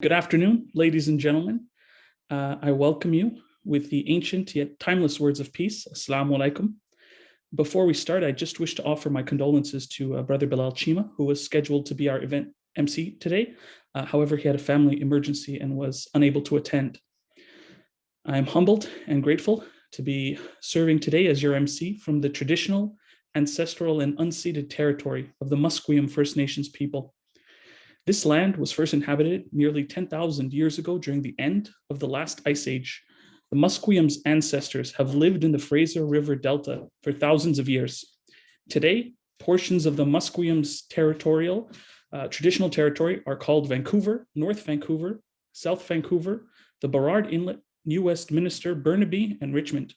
Good afternoon, ladies and gentlemen. I welcome you with the ancient yet timeless words of peace. Assalamu alaikum. Before we start, I just wish to offer my condolences to Brother Bilal Chima, who was scheduled to be our event MC today. However, he had a family emergency and was unable to attend. I am humbled and grateful to be serving today as your MC from the traditional, ancestral, and unceded territory of the Musqueam First Nations people. This land was first inhabited nearly 10,000 years ago during the end of the last ice age. The Musqueam's ancestors have lived in the Fraser River Delta for thousands of years. Today, portions of the Musqueam's traditional territory are called Vancouver, North Vancouver, South Vancouver, the Burrard Inlet, New Westminster, Burnaby, and Richmond.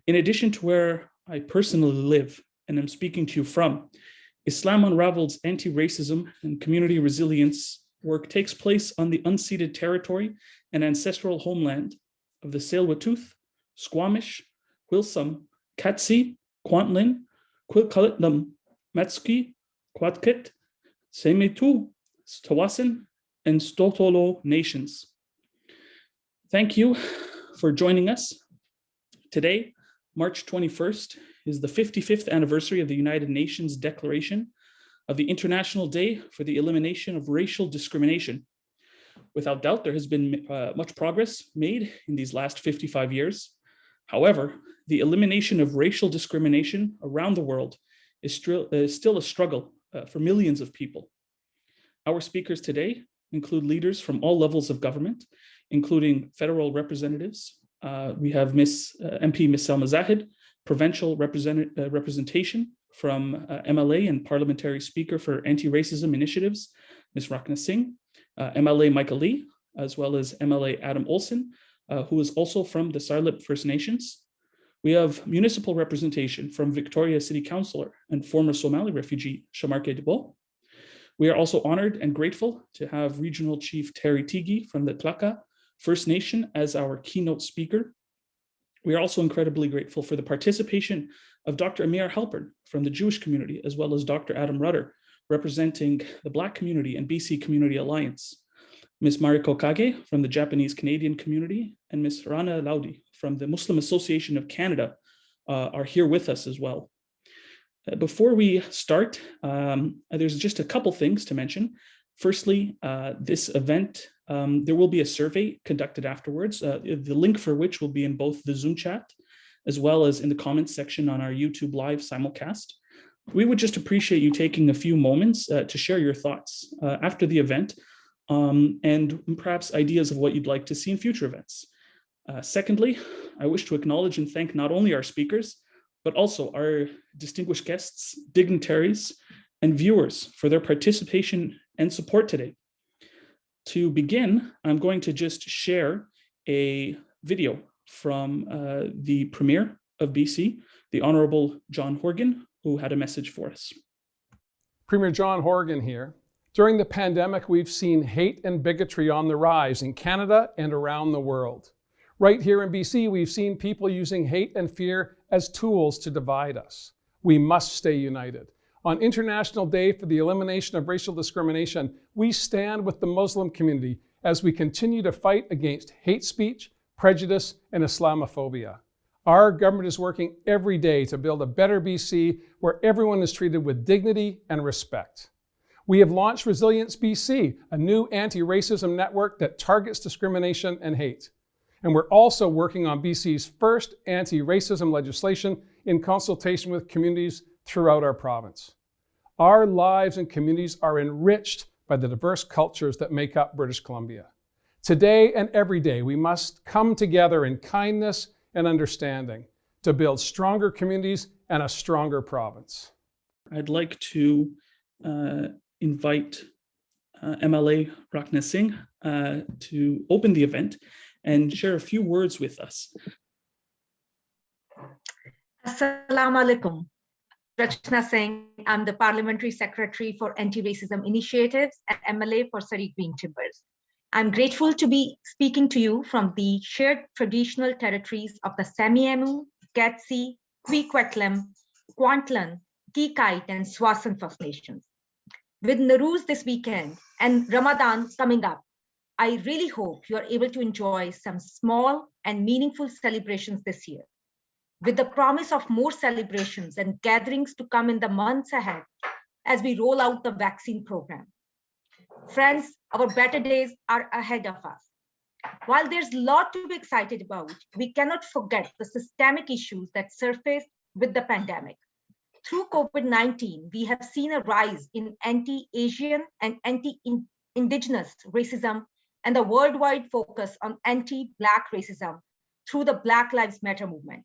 In addition to where I personally live and am speaking to you from, Islam Unravelled Anti-Racism and Community Resilience work takes place on the unceded territory and ancestral homeland of the Tsleil-Waututh, Squamish, Wilsum, Katsi, Kwantlen, Quilkalitnum, Matski, Quadkit, Semetu, Stawasin, and Stotolo nations. Thank you for joining us. Today, March 21st, is the 55th anniversary of the United Nations Declaration of the International Day for the Elimination of Racial Discrimination. Without doubt, there has been much progress made in these last 55 years. However, the elimination of racial discrimination around the world is still a struggle for millions of people. Our speakers today include leaders from all levels of government, including federal representatives. We have MP Ms. Salma Zahid, provincial representation from MLA and Parliamentary Speaker for Anti-Racism Initiatives, Ms. Rachna Singh, MLA Michael Lee, as well as MLA Adam Olsen, who is also from the Sarlip First Nations. We have municipal representation from Victoria City Councilor and former Somali refugee Sharmarke Dubow. We are also honored and grateful to have Regional Chief Terry Teegee from the Tlaka First Nation as our keynote speaker. We are also incredibly grateful for the participation of Dr. Amira Halperin from the Jewish community, as well as Dr. Adam Rudder, representing the Black community and BC Community Alliance, Ms. Mariko Kage from the Japanese Canadian community, and Ms. Rania Lawendy from the Muslim Association of Canada are here with us as well. Before we start, there's just a couple things to mention. Firstly, this event, there will be a survey conducted afterwards, the link for which will be in both the Zoom chat, as well as in the comments section on our YouTube live simulcast. We would just appreciate you taking a few moments to share your thoughts after the event, and perhaps ideas of what you'd like to see in future events. Secondly, I wish to acknowledge and thank not only our speakers, but also our distinguished guests, dignitaries, and viewers for their participation and support today. To begin, I'm going to just share a video from the Premier of BC, the Honourable John Horgan, who had a message for us. Premier John Horgan here. During the pandemic, we've seen hate and bigotry on the rise in Canada and around the world. Right here in BC, we've seen people using hate and fear as tools to divide us. We must stay united. On International Day for the Elimination of Racial Discrimination, we stand with the Muslim community as we continue to fight against hate speech, prejudice, and Islamophobia. Our government is working every day to build a better BC where everyone is treated with dignity and respect. We have launched Resilience BC, a new anti-racism network that targets discrimination and hate. And we're also working on BC's first anti-racism legislation in consultation with communities throughout our province. Our lives and communities are enriched by the diverse cultures that make up British Columbia. Today and every day, we must come together in kindness and understanding to build stronger communities and a stronger province. I'd like to invite MLA Rachna Singh to open the event and share a few words with us. Assalamu alaikum. Rachna Singh, I'm the Parliamentary Secretary for Anti-Racism Initiatives at MLA for Surrey Green Timbers. I'm grateful to be speaking to you from the shared traditional territories of the Semiahmoo, Katsi, Kwikwetlam, Kwantlen, Kikite, and Swasan First Nations. With Nous this weekend and Ramadan coming up, I really hope you are able to enjoy some small and meaningful celebrations this year, with the promise of more celebrations and gatherings to come in the months ahead as we roll out the vaccine program. Friends, our better days are ahead of us. While there's a lot to be excited about, we cannot forget the systemic issues that surfaced with the pandemic. Through COVID-19, we have seen a rise in anti-Asian and anti-Indigenous racism and a worldwide focus on anti-Black racism through the Black Lives Matter movement.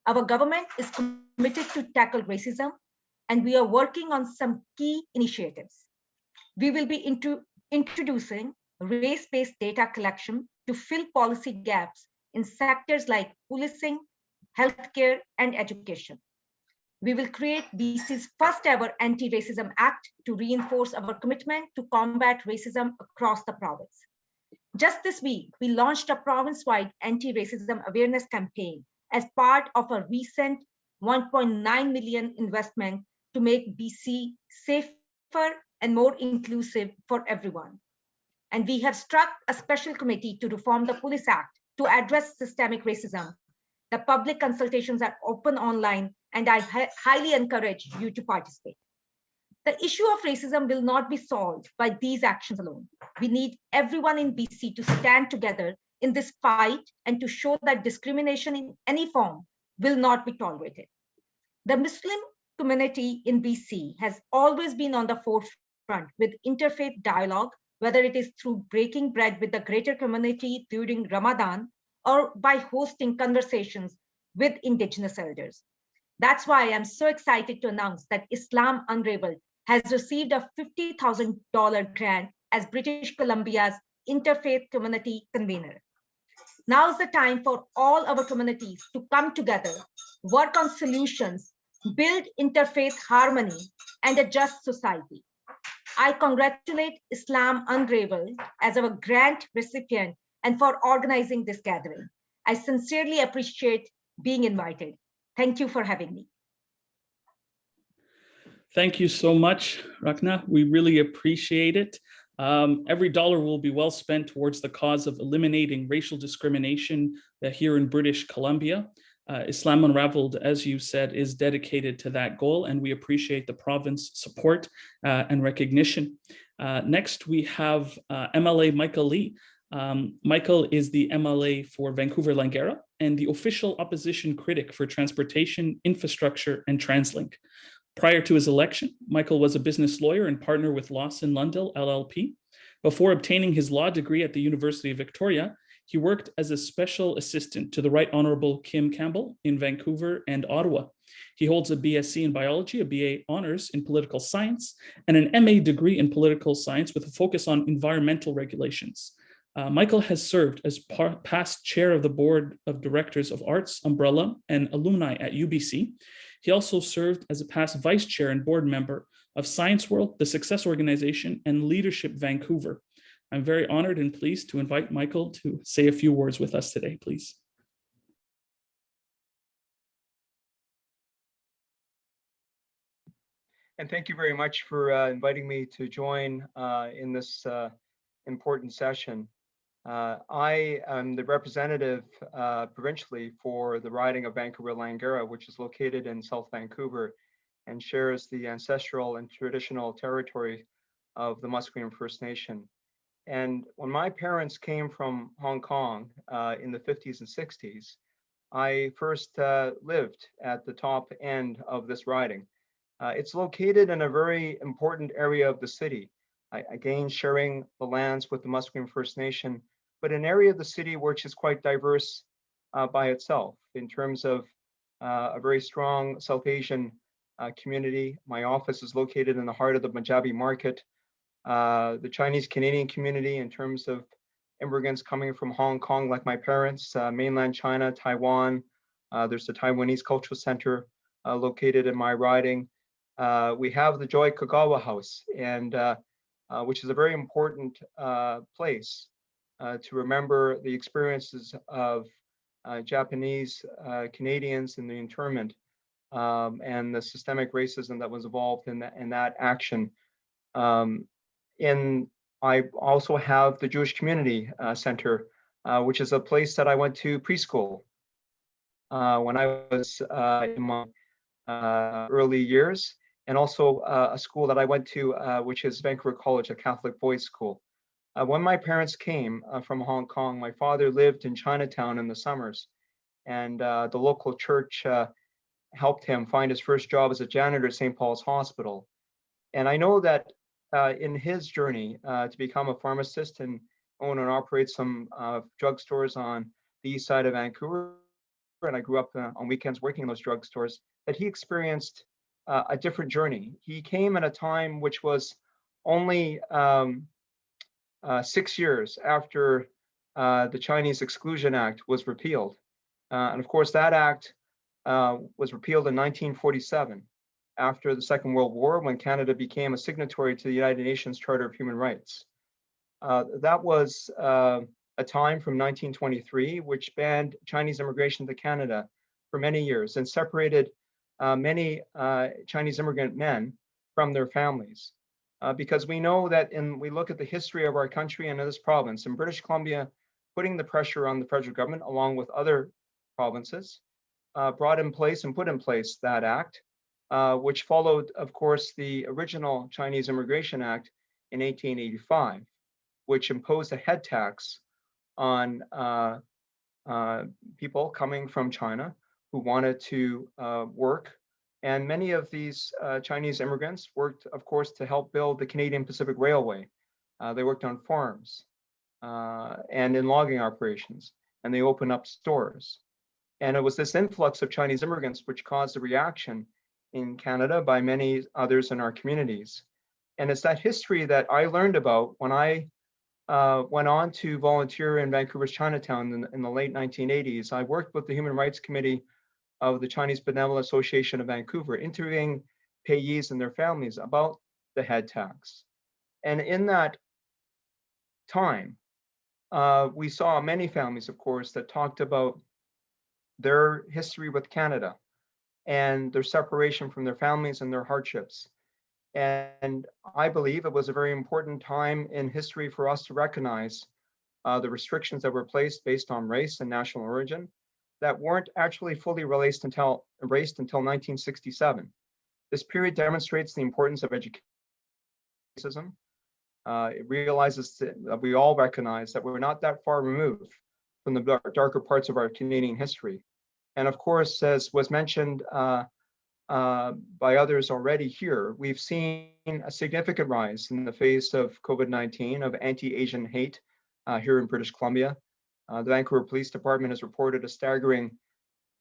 Our government is committed to tackle racism, and we are working on some key initiatives. We will be introducing race-based data collection to fill policy gaps in sectors like policing, healthcare, and education. We will create BC's first ever Anti-Racism Act to reinforce our commitment to combat racism across the province. Just this week, we launched a province-wide anti-racism awareness campaign as part of a recent 1.9 million investment to make BC safer and more inclusive for everyone. And we have struck a special committee to reform the Police Act to address systemic racism. The public consultations are open online, and I highly encourage you to participate. The issue of racism will not be solved by these actions alone. We need everyone in BC to stand together in this fight and to show that discrimination in any form will not be tolerated. The Muslim community in BC has always been on the forefront with interfaith dialogue, whether it is through breaking bread with the greater community during Ramadan or by hosting conversations with Indigenous elders. That's why I'm so excited to announce that Islam Unravelled has received a $50,000 grant as British Columbia's interfaith community convener. Now's the time for all our communities to come together, work on solutions, build interfaith harmony, and a just society. I congratulate Islam Unravelled as our grant recipient and for organizing this gathering. I sincerely appreciate being invited. Thank you for having me. Thank you so much, Rachna. We really appreciate it. Every dollar will be well spent towards the cause of eliminating racial discrimination here in British Columbia. Islam Unravelled, as you said, is dedicated to that goal, and we appreciate the province support and recognition. Next, we have MLA Michael Lee. Michael is the MLA for Vancouver-Langara and the official opposition critic for transportation, infrastructure, and TransLink. Prior to his election, Michael was a business lawyer and partner with Lawson Lundell LLP. Before obtaining his law degree at the University of Victoria, he worked as a special assistant to the Right Honorable Kim Campbell in Vancouver and Ottawa. He holds a BSc in biology, a BA honors in political science, and an MA degree in political science with a focus on environmental regulations. Michael has served as past chair of the board of directors of Arts, Umbrella, and Alumni at UBC. He also served as a past vice chair and board member of Science World, the Success Organization, and Leadership Vancouver. I'm very honored and pleased to invite Michael to say a few words with us today, please. And thank you very much for inviting me to join in this important session. I am the representative provincially for the riding of Vancouver-Langara, which is located in South Vancouver and shares the ancestral and traditional territory of the Musqueam First Nation. And when my parents came from Hong Kong in the 50s and 60s, I first lived at the top end of this riding. It's located in a very important area of the city, again, sharing the lands with the Musqueam First Nation, but an area of the city which is quite diverse by itself in terms of a very strong South Asian community. My office is located in the heart of the Punjabi market. The Chinese Canadian community in terms of immigrants coming from Hong Kong, like my parents, mainland China, Taiwan. There's the Taiwanese Cultural Center located in my riding. We have the Joy Kagawa House, and which is a very important place to remember the experiences of Japanese Canadians in the internment and the systemic racism that was involved in that action. In I also have the Jewish Community Center, which is a place that I went to preschool when I was in my early years, and also a school that I went to, which is Vancouver College, a Catholic boys' school. When my parents came from Hong Kong, my father lived in Chinatown in the summers, and the local church helped him find his first job as a janitor at St. Paul's Hospital. And I know that in his journey to become a pharmacist and own and operate some drugstores on the east side of Vancouver, and I grew up on weekends working in those drugstores, that he experienced a different journey. He came at a time which was only 6 years after the Chinese Exclusion Act was repealed. And of course, that act was repealed in 1947 after the Second World War, when Canada became a signatory to the United Nations Charter of Human Rights. That was a time from 1923, which banned Chinese immigration to Canada for many years and separated many Chinese immigrant men from their families. Because we know that we look at the history of our country and of this province, in British Columbia, putting the pressure on the federal government, along with other provinces, put in place that act, which followed, of course, the original Chinese Immigration Act in 1885, which imposed a head tax on people coming from China who wanted to work. And many of these Chinese immigrants worked, of course, to help build the Canadian Pacific Railway. They worked on farms and in logging operations, and they opened up stores. And it was this influx of Chinese immigrants which caused a reaction in Canada by many others in our communities. And it's that history that I learned about when I went on to volunteer in Vancouver's Chinatown in the late 1980s. I worked with the Human Rights Committee of the Chinese Benevolent Association of Vancouver, interviewing payees and their families about the head tax. And in that time, we saw many families, of course, that talked about their history with Canada and their separation from their families and their hardships. And I believe it was a very important time in history for us to recognize the restrictions that were placed based on race and national origin that weren't actually fully erased until 1967. This period demonstrates the importance of education. It realizes that we all recognize that we're not that far removed from the darker parts of our Canadian history. And of course, as was mentioned by others already here, we've seen a significant rise in the face of COVID-19 of anti-Asian hate here in British Columbia. The Vancouver Police Department has reported a staggering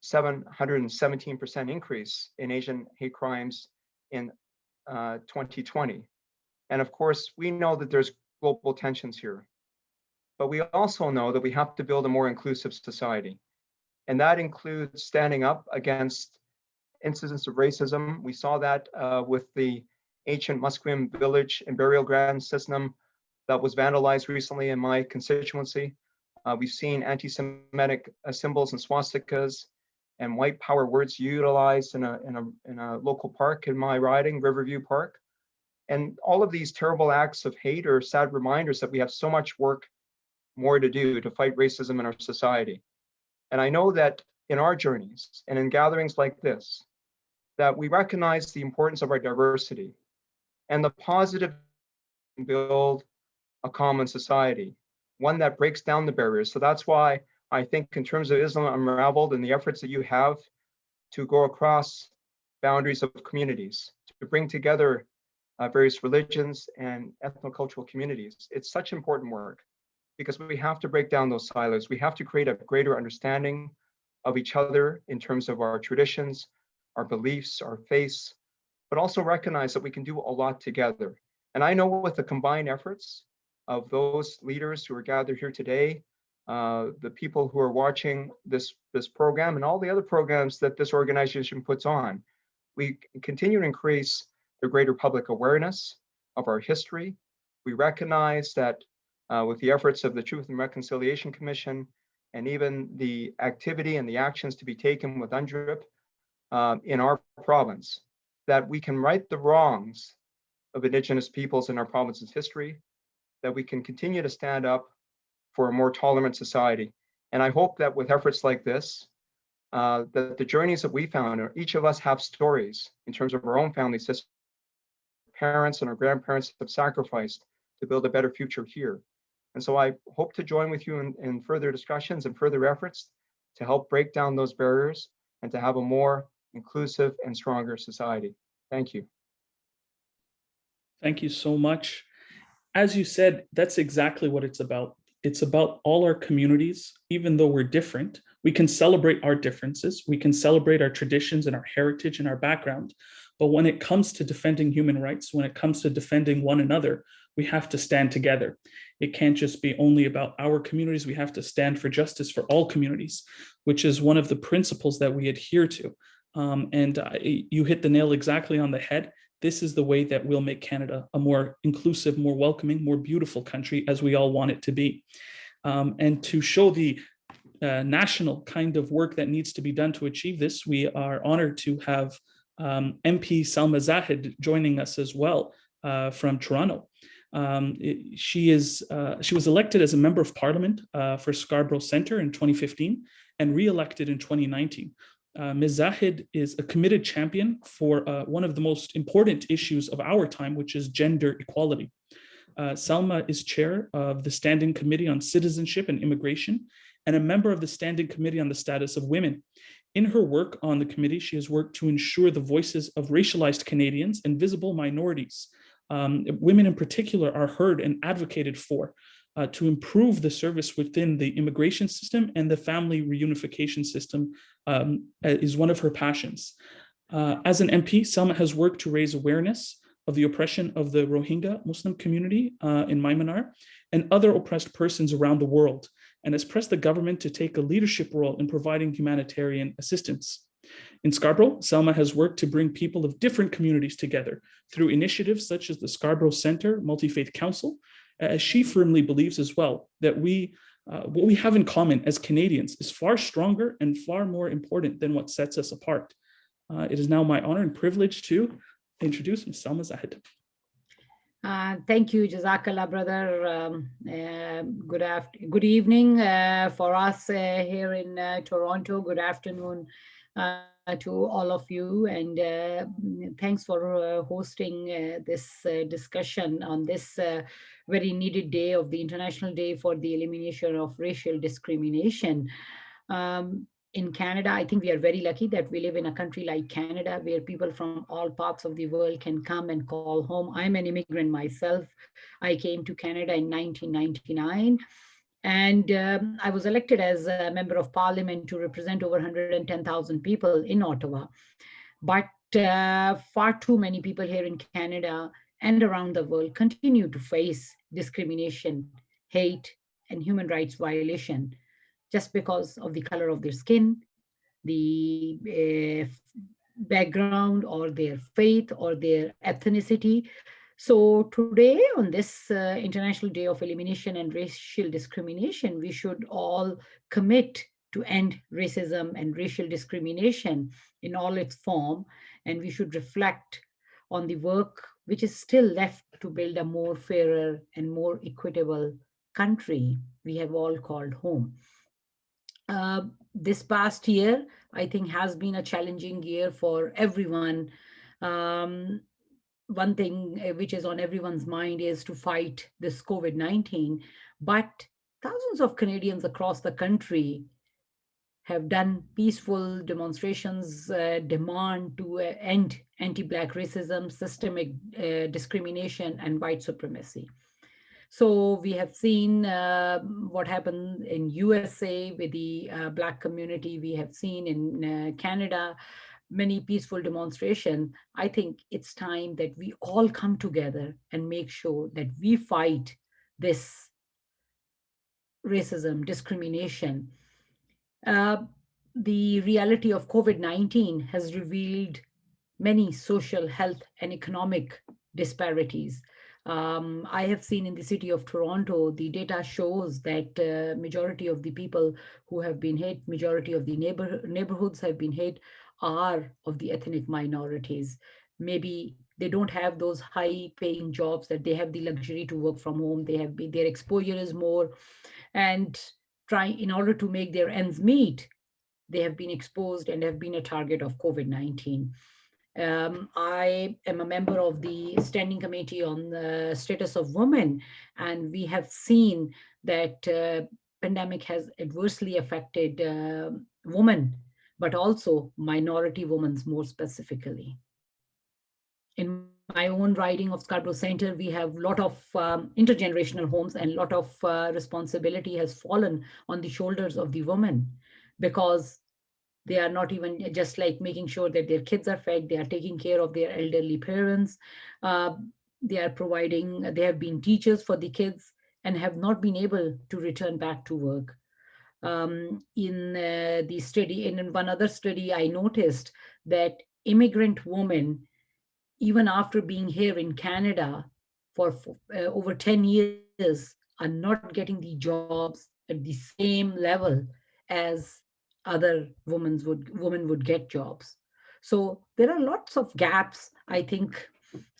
717% increase in Asian hate crimes in 2020. And of course, we know that there's global tensions here, but we also know that we have to build a more inclusive society. And that includes standing up against incidents of racism. We saw that with the ancient Musqueam village and burial ground system that was vandalized recently in my constituency. We've seen anti-Semitic symbols and swastikas and white power words utilized in a local park in my riding, Riverview Park. And all of these terrible acts of hate are sad reminders that we have so much work more to do to fight racism in our society. And I know that in our journeys and in gatherings like this, that we recognize the importance of our diversity and the positive build a common society, one that breaks down the barriers. So that's why I think in terms of Islam Unravelled and the efforts that you have to go across boundaries of communities, to bring together various religions and ethnocultural communities, it's such important work because we have to break down those silos. We have to create a greater understanding of each other in terms of our traditions, our beliefs, our faiths, but also recognize that we can do a lot together. And I know with the combined efforts of those leaders who are gathered here today, the people who are watching this program and all the other programs that this organization puts on, we continue to increase the greater public awareness of our history. We recognize that with the efforts of the Truth and Reconciliation Commission and even the activity and the actions to be taken with UNDRIP in our province, that we can right the wrongs of Indigenous peoples in our province's history, that we can continue to stand up for a more tolerant society. And I hope that with efforts like this, that the journeys that we found, or each of us have stories in terms of our own family system, parents and our grandparents have sacrificed to build a better future here. And so I hope to join with you in further discussions and further efforts to help break down those barriers and to have a more inclusive and stronger society. Thank you. Thank you so much. As you said, that's exactly what it's about. It's about all our communities, even though we're different. We can celebrate our differences. We can celebrate our traditions and our heritage and our background. But when it comes to defending human rights, when it comes to defending one another, we have to stand together. It can't just be only about our communities. We have to stand for justice for all communities, which is one of the principles that we adhere to. You hit the nail exactly on the head. This is the way that we'll make Canada a more inclusive, more welcoming, more beautiful country, as we all want it to be. And to show the national kind of work that needs to be done to achieve this, we are honored to have MP Salma Zahid joining us as well from Toronto. She was elected as a member of Parliament for Scarborough Centre in 2015 and re-elected in 2019. Ms. Zahid is a committed champion for one of the most important issues of our time, which is gender equality. Salma is chair of the Standing Committee on Citizenship and Immigration and a member of the Standing Committee on the Status of Women. In her work on the committee, she has worked to ensure the voices of racialized Canadians and visible minorities, women in particular, are heard and advocated for to improve the service within the immigration system, and the family reunification system is one of her passions. As an MP, Salma has worked to raise awareness of the oppression of the Rohingya Muslim community in Myanmar and other oppressed persons around the world, and has pressed the government to take a leadership role in providing humanitarian assistance. In Scarborough, Salma has worked to bring people of different communities together through initiatives such as the Scarborough Centre Multi-Faith Council, as she firmly believes as well that what we have in common as Canadians is far stronger and far more important than what sets us apart. It is now my honor and privilege to introduce Ms. Salma Zahid. Thank you, Jazakallah, brother. Good evening for us here in Toronto. Good afternoon to all of you, and thanks for hosting this discussion on this very needed day of the International Day for the Elimination of Racial Discrimination. In Canada, I think we are very lucky that we live in a country like Canada, where people from all parts of the world can come and call home. I'm an immigrant myself. I came to Canada in 1999. And I was elected as a member of Parliament to represent over 110,000 people in Ottawa. But far too many people here in Canada and around the world continue to face discrimination, hate, and human rights violation just because of the color of their skin, the background, or their faith, or their ethnicity. So today, on this International Day of Elimination and Racial Discrimination, we should all commit to end racism and racial discrimination in all its form, and we should reflect on the work which is still left to build a more fairer and more equitable country we have all called home. This past year, I think, has been a challenging year for everyone. One thing which is on everyone's mind is to fight this COVID-19, but thousands of Canadians across the country have done peaceful demonstrations, demand to end anti-Black racism, systemic discrimination, and white supremacy. So we have seen what happened in USA with the Black community. We have seen in Canada many peaceful demonstrations. I think it's time that we all come together and make sure that we fight this racism, discrimination. The reality of COVID-19 has revealed many social, health, and economic disparities. I have seen in the city of Toronto, the data shows that majority of the people who have been hit, majority of the neighborhoods have been hit, are of the ethnic minorities. Maybe they don't have those high paying jobs, that they have the luxury to work from home. Their exposure is more, and in order to make their ends meet, they have been exposed and have been a target of COVID-19. I am a member of the Standing Committee on the Status of Women, and we have seen that pandemic has adversely affected women, but also minority women more specifically. In my own riding of Scarborough Center, we have a lot of intergenerational homes, and a lot of responsibility has fallen on the shoulders of the women, because they are not even just like making sure that their kids are fed, they are taking care of their elderly parents. They have been teachers for the kids and have not been able to return back to work. In one other study, I noticed that immigrant women, even after being here in Canada for over 10 years, are not getting the jobs at the same level as other women would get jobs. So there are lots of gaps, I think,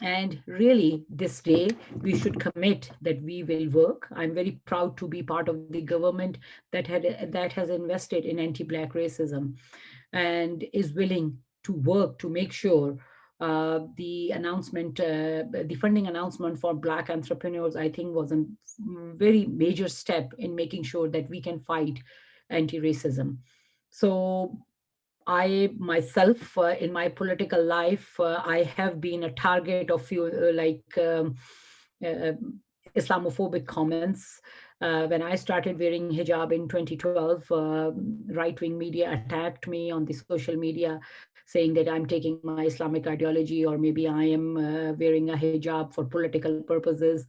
and really this day we should commit that we will work. I'm very proud to be part of the government that has invested in anti-Black racism and is willing to work to make sure the funding announcement for Black entrepreneurs, I think, was a very major step in making sure that we can fight anti-racism. So I myself, in my political life, I have been a target of Islamophobic comments. When I started wearing hijab in 2012, right-wing media attacked me on the social media, saying that I'm taking my Islamic ideology, or maybe I am wearing a hijab for political purposes.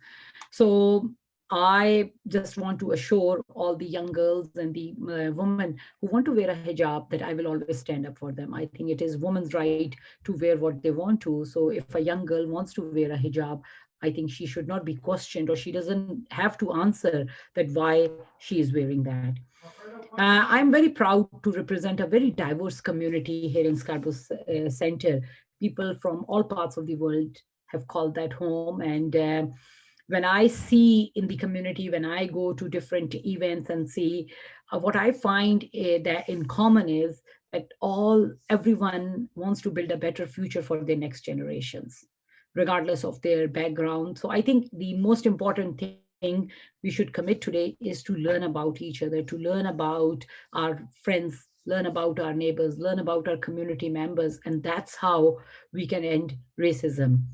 So I just want to assure all the young girls and the women who want to wear a hijab that I will always stand up for them. I think it is women's right to wear what they want to. So if a young girl wants to wear a hijab, I think she should not be questioned, or she doesn't have to answer that why she is wearing that. I'm very proud to represent a very diverse community here in Scarborough Center. People from all parts of the world have called that home. And when I see in the community, when I go to different events and see, what I find that in common is that everyone wants to build a better future for their next generations, regardless of their background. So I think the most important thing we should commit today is to learn about each other, to learn about our friends, learn about our neighbors, learn about our community members, and that's how we can end racism.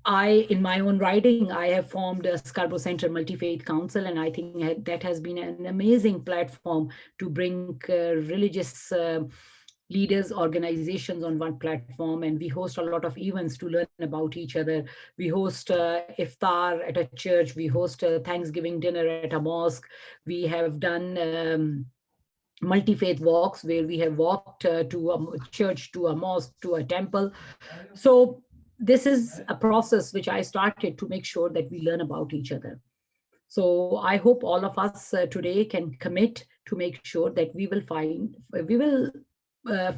In my own writing, I have formed a Scarborough Center Multi-Faith Council, and I think that has been an amazing platform to bring religious leaders, organizations on one platform, and we host a lot of events to learn about each other. We host iftar at a church, we host a Thanksgiving dinner at a mosque. We have done multi-faith walks where we have walked to a church, to a mosque, to a temple. So this is a process which I started to make sure that we learn about each other. So I hope all of us today can commit to make sure that we will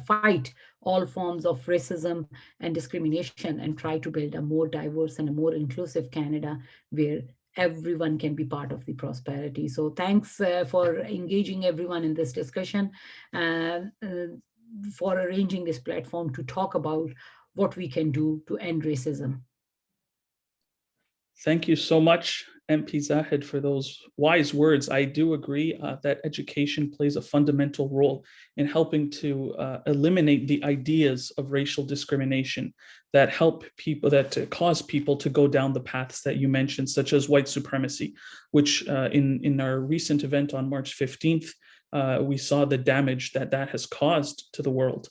fight all forms of racism and discrimination, and try to build a more diverse and a more inclusive Canada where everyone can be part of the prosperity. So thanks for engaging everyone in this discussion, for arranging this platform to talk about what we can do to end racism. Thank you so much, MP Zahid, for those wise words. I do agree that education plays a fundamental role in helping to eliminate the ideas of racial discrimination that cause people to go down the paths that you mentioned, such as white supremacy, which in our recent event on March 15th, we saw the damage that has caused to the world.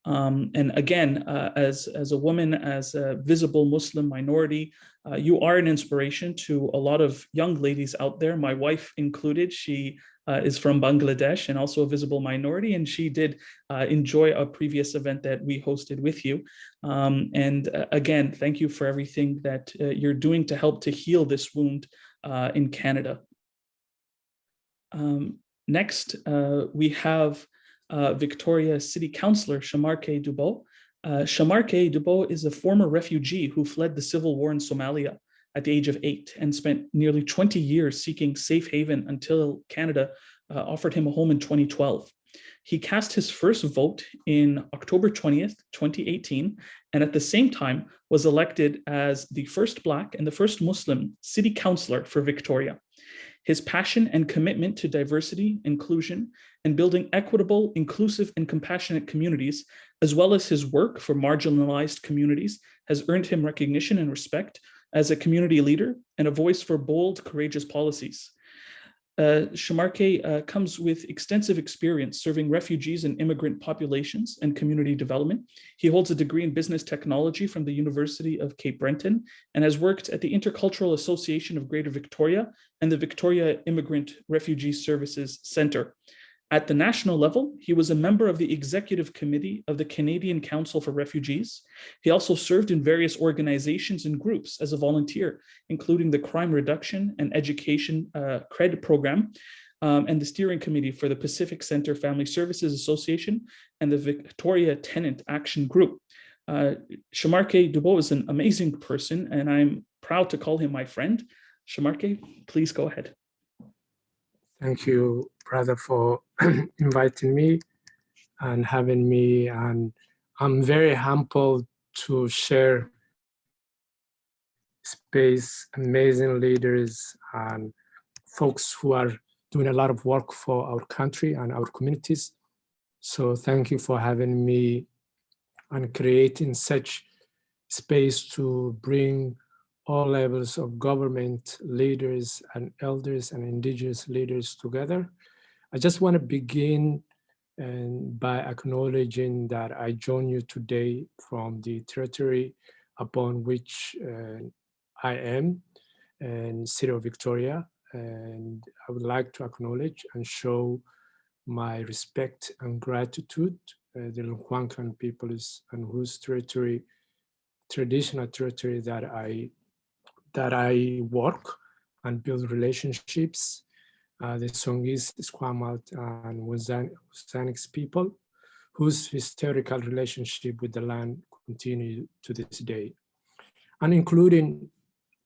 And again, as a woman, as a visible Muslim minority, you are an inspiration to a lot of young ladies out there, my wife included. She is from Bangladesh and also a visible minority, and she did enjoy a previous event that we hosted with you. And again, thank you for everything that you're doing to help to heal this wound in Canada. Next, we have Victoria City Councilor Sharmarke Dubow. Sharmarke Dubow is a former refugee who fled the civil war in Somalia at the age of 8 and spent nearly 20 years seeking safe haven until Canada offered him a home in 2012. He cast his first vote in October 20th, 2018, and at the same time was elected as the first Black and the first Muslim city councilor for Victoria. His passion and commitment to diversity, inclusion, and building equitable, inclusive, and compassionate communities, as well as his work for marginalized communities, has earned him recognition and respect as a community leader and a voice for bold, courageous policies. Sharmarke comes with extensive experience serving refugees and immigrant populations and community development. He holds a degree in business technology from the University of Cape Breton and has worked at the Intercultural Association of Greater Victoria and the Victoria Immigrant Refugee Services Centre. At the national level, he was a member of the executive committee of the Canadian Council for Refugees. He also served in various organizations and groups as a volunteer, including the Crime Reduction and Education CRED program, and the steering committee for the Pacific Centre Family Services Association and the Victoria Tenant Action Group. Sharmarke Dubow is an amazing person, and I'm proud to call him my friend. Sharmarke, please go ahead. Thank you, brother, for inviting me and having me. And I'm very humbled to share space, amazing leaders and folks who are doing a lot of work for our country and our communities. So thank you for having me and creating such space to bring all levels of government leaders and elders and indigenous leaders together. I just want to begin by acknowledging that I join you today from the territory upon which I am, in City of Victoria. And I would like to acknowledge and show my respect and gratitude the Lukwankan peoples and whose territory, traditional territory that I work and build relationships. The Songhees, Esquimalt, and Wazanics people, whose historical relationship with the land continue to this day. And including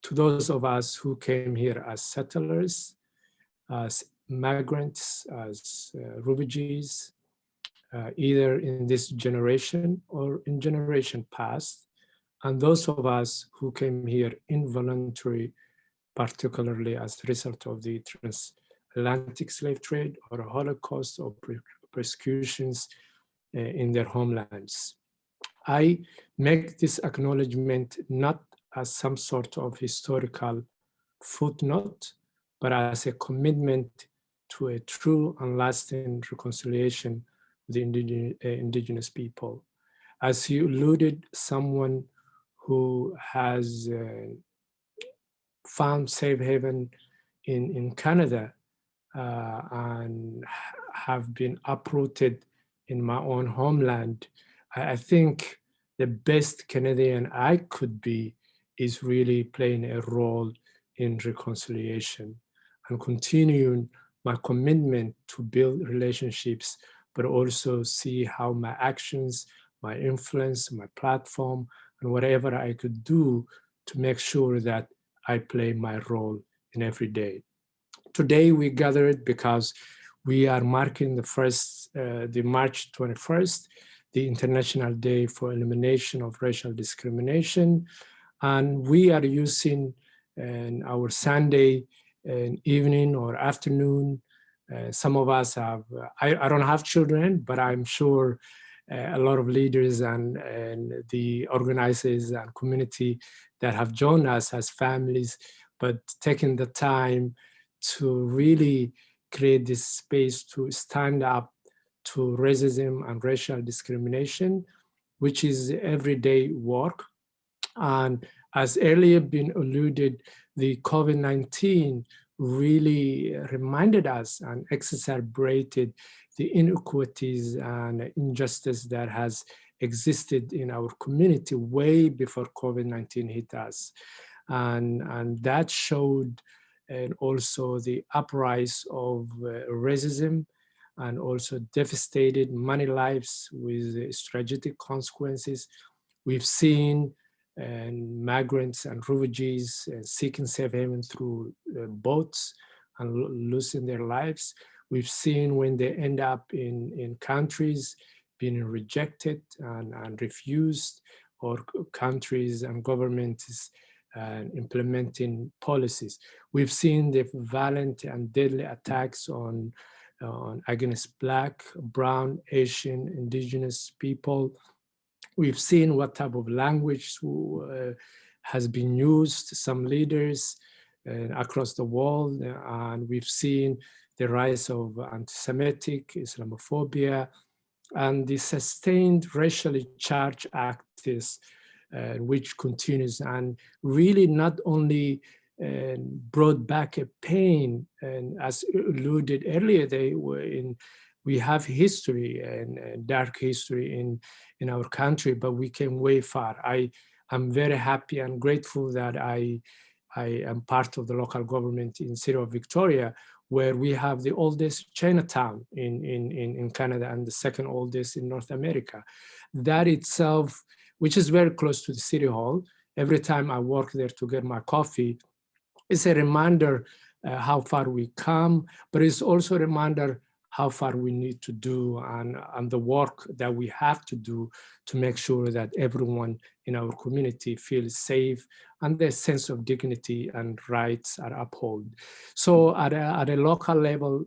to those of us who came here as settlers, as migrants, as refugees, either in this generation or in generation past, and those of us who came here involuntarily, particularly as a result of the transatlantic slave trade or Holocaust or persecutions in their homelands. I make this acknowledgement not as some sort of historical footnote, but as a commitment to a true and lasting reconciliation with the indigenous people. As you alluded, someone who has found safe haven in Canada and have been uprooted in my own homeland, I think the best Canadian I could be is really playing a role in reconciliation and continuing my commitment to build relationships, but also see how my actions, my influence, my platform, and whatever I could do to make sure that I play my role in every day. Today we gathered because we are marking the March 21st, the International Day for Elimination of Racial Discrimination. And we are using our Sunday evening or afternoon. Some of us have, I don't have children, but I'm sure a lot of leaders and the organizers and community that have joined us as families, but taking the time to really create this space to stand up to racism and racial discrimination, which is everyday work. And as earlier been alluded, the COVID-19 really reminded us and exacerbated the inequities and injustice that has existed in our community way before COVID-19 hit us. And that showed and also the uprise of racism and also devastated many lives with tragic consequences. We've seen migrants and refugees seeking safe haven through boats and losing their lives. We've seen when they end up in countries being rejected and refused, or countries and governments implementing policies. We've seen the violent and deadly attacks against Black, Brown, Asian, Indigenous people. We've seen what type of language has been used, some leaders across the world, and we've seen the rise of anti-Semitic, Islamophobia, and the sustained racially charged acts, which continues, and really not only brought back a pain, and as alluded earlier, we have history and dark history in our country, but we came way far. I'm very happy and grateful that I am part of the local government in City of Victoria, where we have the oldest Chinatown in Canada and the second oldest in North America. That itself, which is very close to the City Hall, every time I walk there to get my coffee, it's a reminder how far we come, but it's also a reminder how far we need to do and the work that we have to do to make sure that everyone in our community feels safe and their sense of dignity and rights are upheld. So at a local level,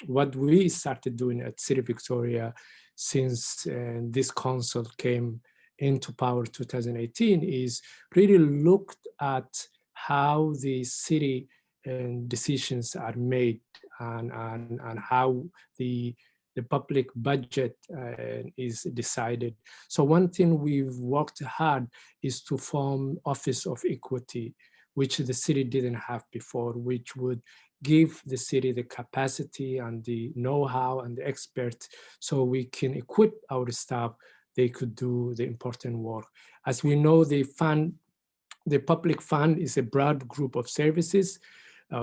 what we started doing at City Victoria since this council came into power 2018 is really looked at how the city decisions are made and how the public budget is decided. So one thing we've worked hard is to form Office of Equity, which the city didn't have before, which would give the city the capacity and the know-how and the experts so we can equip our staff, they could do the important work. As we know, the public fund is a broad group of services.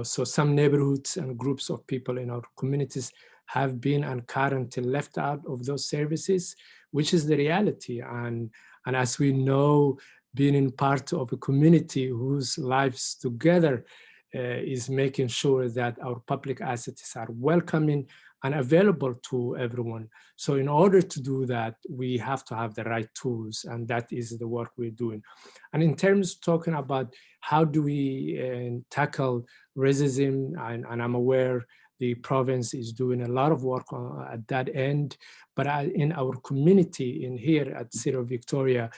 So some neighborhoods and groups of people in our communities have been and currently left out of those services, which is the reality. And as we know, being in part of a community whose lives together is making sure that our public assets are welcoming and available to everyone. So in order to do that, we have to have the right tools, and that is the work we're doing. And in terms of talking about how do we tackle racism, and I'm aware the province is doing a lot of work at that end, but in our community in here at City of Victoria,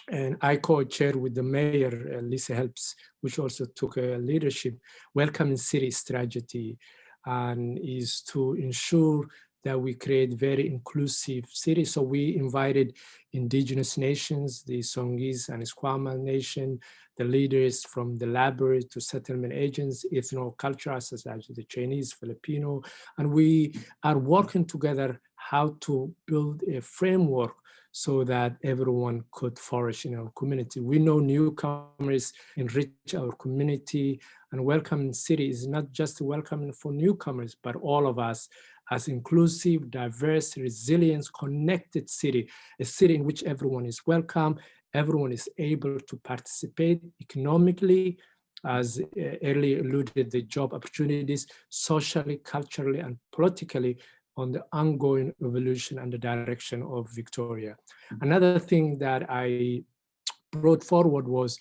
and I co-chair with the mayor, Lisa Helps, which also took a leadership, Welcoming City strategy, and is to ensure that we create very inclusive cities. So we invited indigenous nations, the Songhees and Esquimalt Nation, the leaders from the library to settlement agents, ethno-cultural such as the Chinese, Filipino, and we are working together how to build a framework so that everyone could flourish in our community. We know newcomers enrich our community, and Welcoming City is not just welcoming for newcomers, but all of us as inclusive, diverse, resilient, connected city, a city in which everyone is welcome, everyone is able to participate economically, as earlier alluded, the job opportunities, socially, culturally, and politically, on the ongoing evolution and the direction of Victoria. Another thing that I brought forward was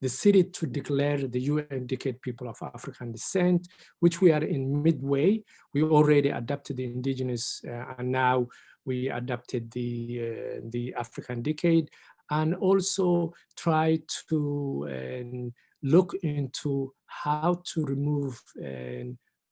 the city to declare the UN Decade People of African Descent, which we are in midway. We already adopted the Indigenous, and now we adopted the African Decade, and also try to look into how to remove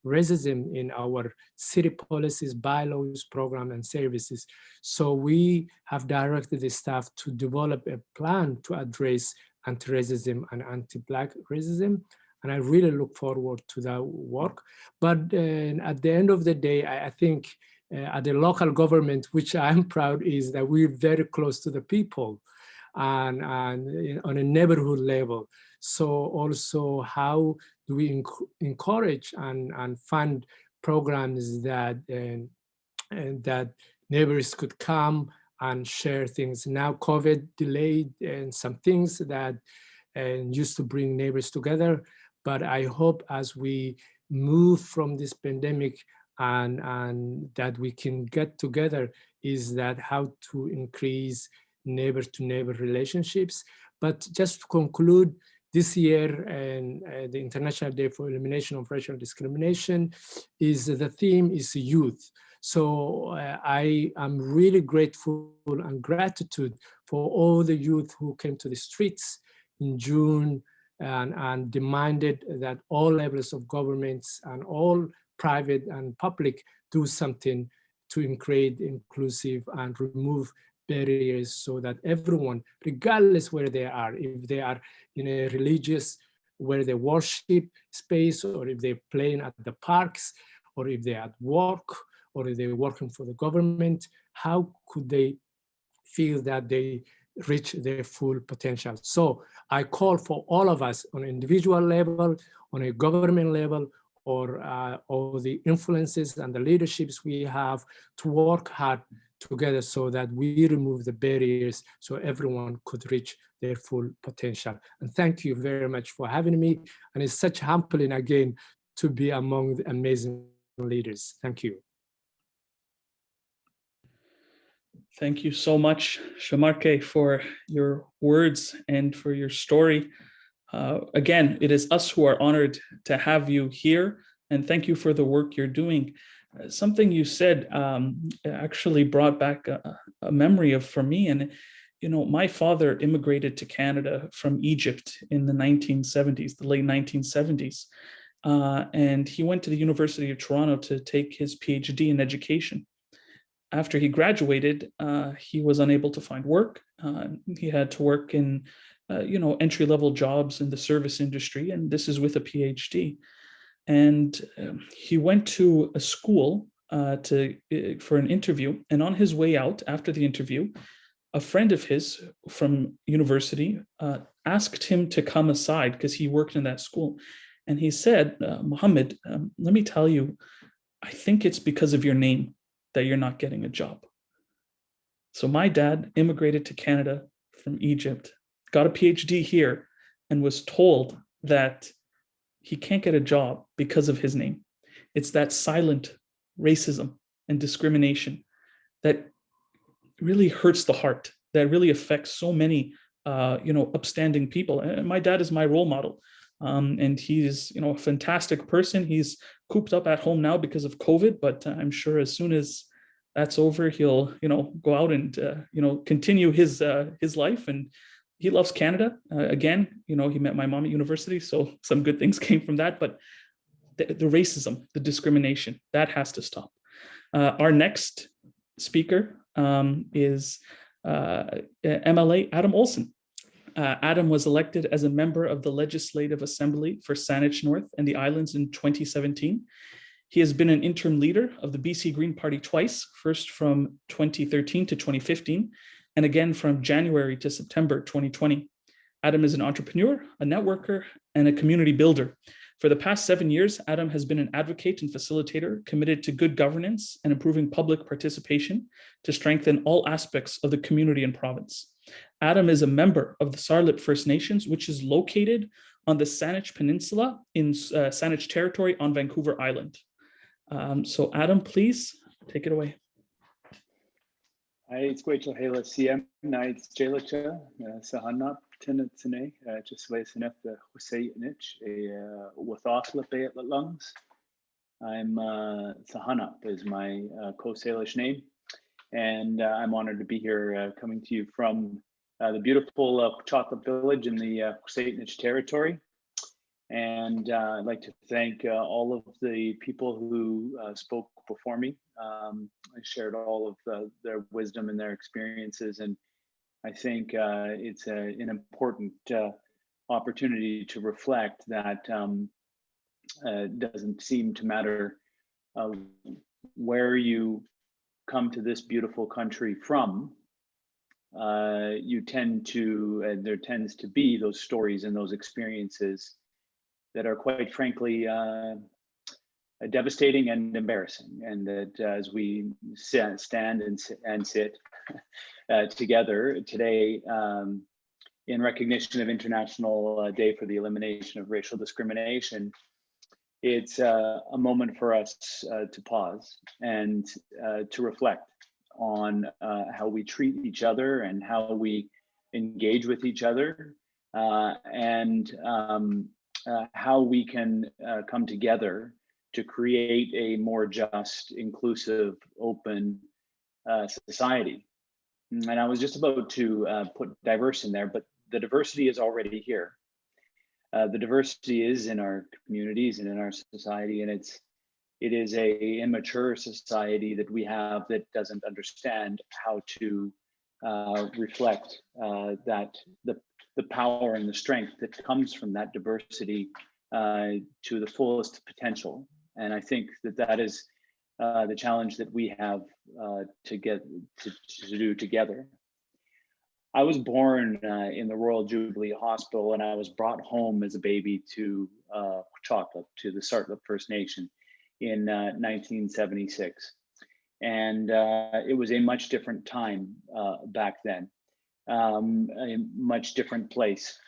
racism in our city policies, bylaws, program, and services. So we have directed the staff to develop a plan to address anti-racism and anti-Black racism. And I really look forward to that work. But at the end of the day, I think at the local government, which I'm proud is that we're very close to the people and on a neighborhood level. So also how do we encourage and fund programs that and that neighbors could come and share things. Now COVID delayed and some things that used to bring neighbors together. But I hope as we move from this pandemic and that we can get together is that how to increase neighbor to neighbor relationships. But just to conclude, this year and the International Day for Elimination of Racial Discrimination the theme is youth. So I am really grateful and gratitude for all the youth who came to the streets in June and demanded that all levels of governments and all private and public do something to create inclusive and remove barriers so that everyone, regardless where they are, if they are in a religious, where they worship space, or if they're playing at the parks, or if they're at work, or if they're working for the government, how could they feel that they reach their full potential? So I call for all of us on an individual level, on a government level, or all the influences and the leaderships we have to work hard together so that we remove the barriers so everyone could reach their full potential. And thank you very much for having me. And it's such humbling again to be among the amazing leaders. Thank you. Thank you so much, Sharmarke, for your words and for your story. Again, it is us who are honored to have you here, and thank you for the work you're doing. Something you said actually brought back a memory for me. And, you know, my father immigrated to Canada from Egypt in the 1970s, the late 1970s. And he went to the University of Toronto to take his PhD in education. After he graduated, he was unable to find work. He had to work in, entry-level jobs in the service industry, and this is with a PhD. And he went to a school for an interview. And on his way out, after the interview, a friend of his from university asked him to come aside because he worked in that school. And he said, Mohammed, let me tell you, I think it's because of your name that you're not getting a job. So my dad immigrated to Canada from Egypt, got a PhD here, and was told that he can't get a job because of his name. It's that silent racism and discrimination that really hurts the heart, that really affects so many, upstanding people. And my dad is my role model. And he's, a fantastic person. He's cooped up at home now because of COVID, but I'm sure as soon as that's over, he'll, go out and, continue his life. And he loves Canada. Again, he met my mom at university, so some good things came from that. But the racism, the discrimination, that has to stop. Our next speaker is MLA Adam Olsen. Adam was elected as a member of the Legislative Assembly for Saanich North and the Islands in 2017. He has been an interim leader of the BC Green Party twice, first from 2013 to 2015, and again from January to September 2020. Adam is an entrepreneur, a networker, and a community builder. For the past 7 years, Adam has been an advocate and facilitator committed to good governance and improving public participation to strengthen all aspects of the community and province. Adam is a member of the Sarlip First Nations, which is located on the Saanich Peninsula in Saanich Territory on Vancouver Island. So Adam, please take it away. Hi, it's Rachel Hala CM. Nights Jelicha, Sahanap, Tinatine, just Lasinef, the Husay Nich, a Wathosla Bayat Lungs. I'm Sahanap is my co-Salish name, and I'm honored to be here coming to you from the beautiful Chocolate Village in the Husay territory. And I'd like to thank all of the people who spoke before me. I shared all of their wisdom and their experiences, and I think it's an important opportunity to reflect that it doesn't seem to matter where you come to this beautiful country from. You tend to, there tends to be those stories and those experiences that are quite frankly devastating and embarrassing, and that as we stand and sit together today in recognition of International Day for the Elimination of Racial Discrimination, it's a moment for us to pause and to reflect on how we treat each other and how we engage with each other, and how we can come together to create a more just, inclusive, open society. And I was just about to put diverse in there, but the diversity is already here. The diversity is in our communities and in our society, and it is a immature society that we have that doesn't understand how to reflect that the power and the strength that comes from that diversity to the fullest potential. And I think that is the challenge that we have to do together. I was born in the Royal Jubilee Hospital, and I was brought home as a baby to Chocolate, to the Sartlip First Nation in 1976. And it was a much different time back then, a much different place.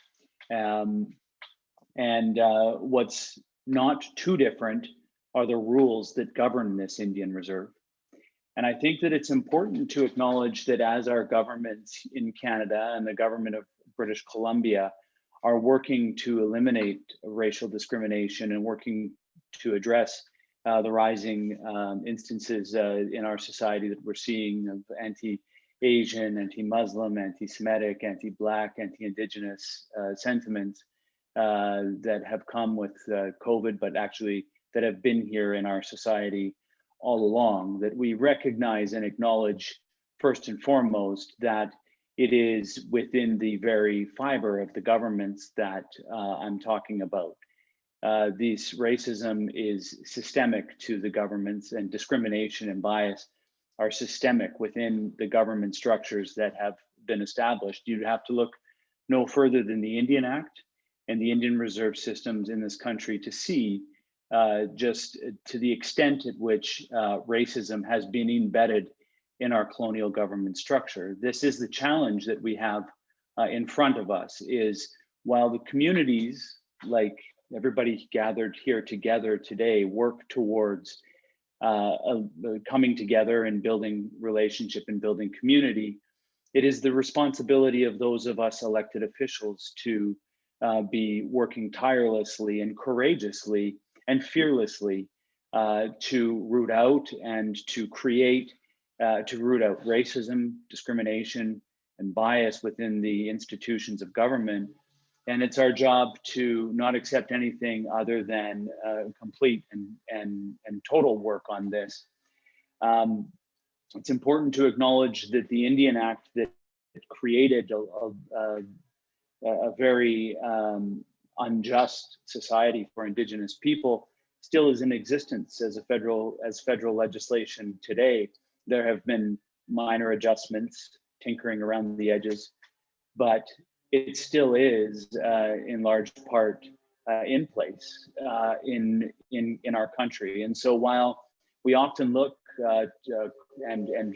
What's not too different are the rules that govern this Indian Reserve. And I think that it's important to acknowledge that as our governments in Canada and the government of British Columbia are working to eliminate racial discrimination and working to address the rising instances in our society that we're seeing of anti-Asian, anti-Muslim, anti-Semitic, anti-Black, anti-Indigenous sentiments that have come with COVID, but actually that have been here in our society all along, that we recognize and acknowledge first and foremost that it is within the very fiber of the governments that I'm talking about. This racism is systemic to the governments, and discrimination and bias are systemic within the government structures that have been established. You'd have to look no further than the Indian Act and the Indian Reserve systems in this country to see just to the extent at which racism has been embedded in our colonial government structure. This is the challenge that we have in front of us, is while the communities, like everybody gathered here together today, work towards coming together and building relationship and building community, it is the responsibility of those of us elected officials to be working tirelessly and courageously and fearlessly to root out and to create, to root out racism, discrimination, and bias within the institutions of government. And it's our job to not accept anything other than complete and total work on this. It's important to acknowledge that the Indian Act that created a very unjust society for Indigenous people still is in existence as federal legislation today. There have been minor adjustments, tinkering around the edges, but it still is in large part in place in our country. And so while we often look and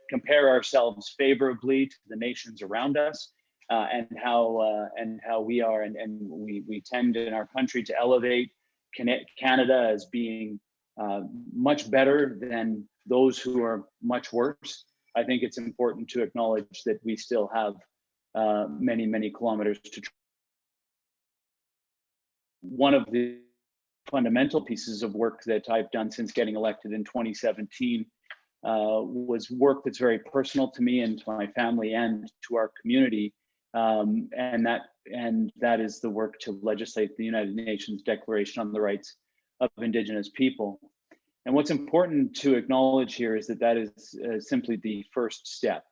compare ourselves favorably to the nations around us, and how we are, and we tend in our country to elevate Canada as being much better than those who are much worse. I think it's important to acknowledge that we still have many, many kilometers to travel. One of the fundamental pieces of work that I've done since getting elected in 2017 was work that's very personal to me and to my family and to our community. And that is the work to legislate the United Nations Declaration on the Rights of Indigenous People. And what's important to acknowledge here is that is simply the first step.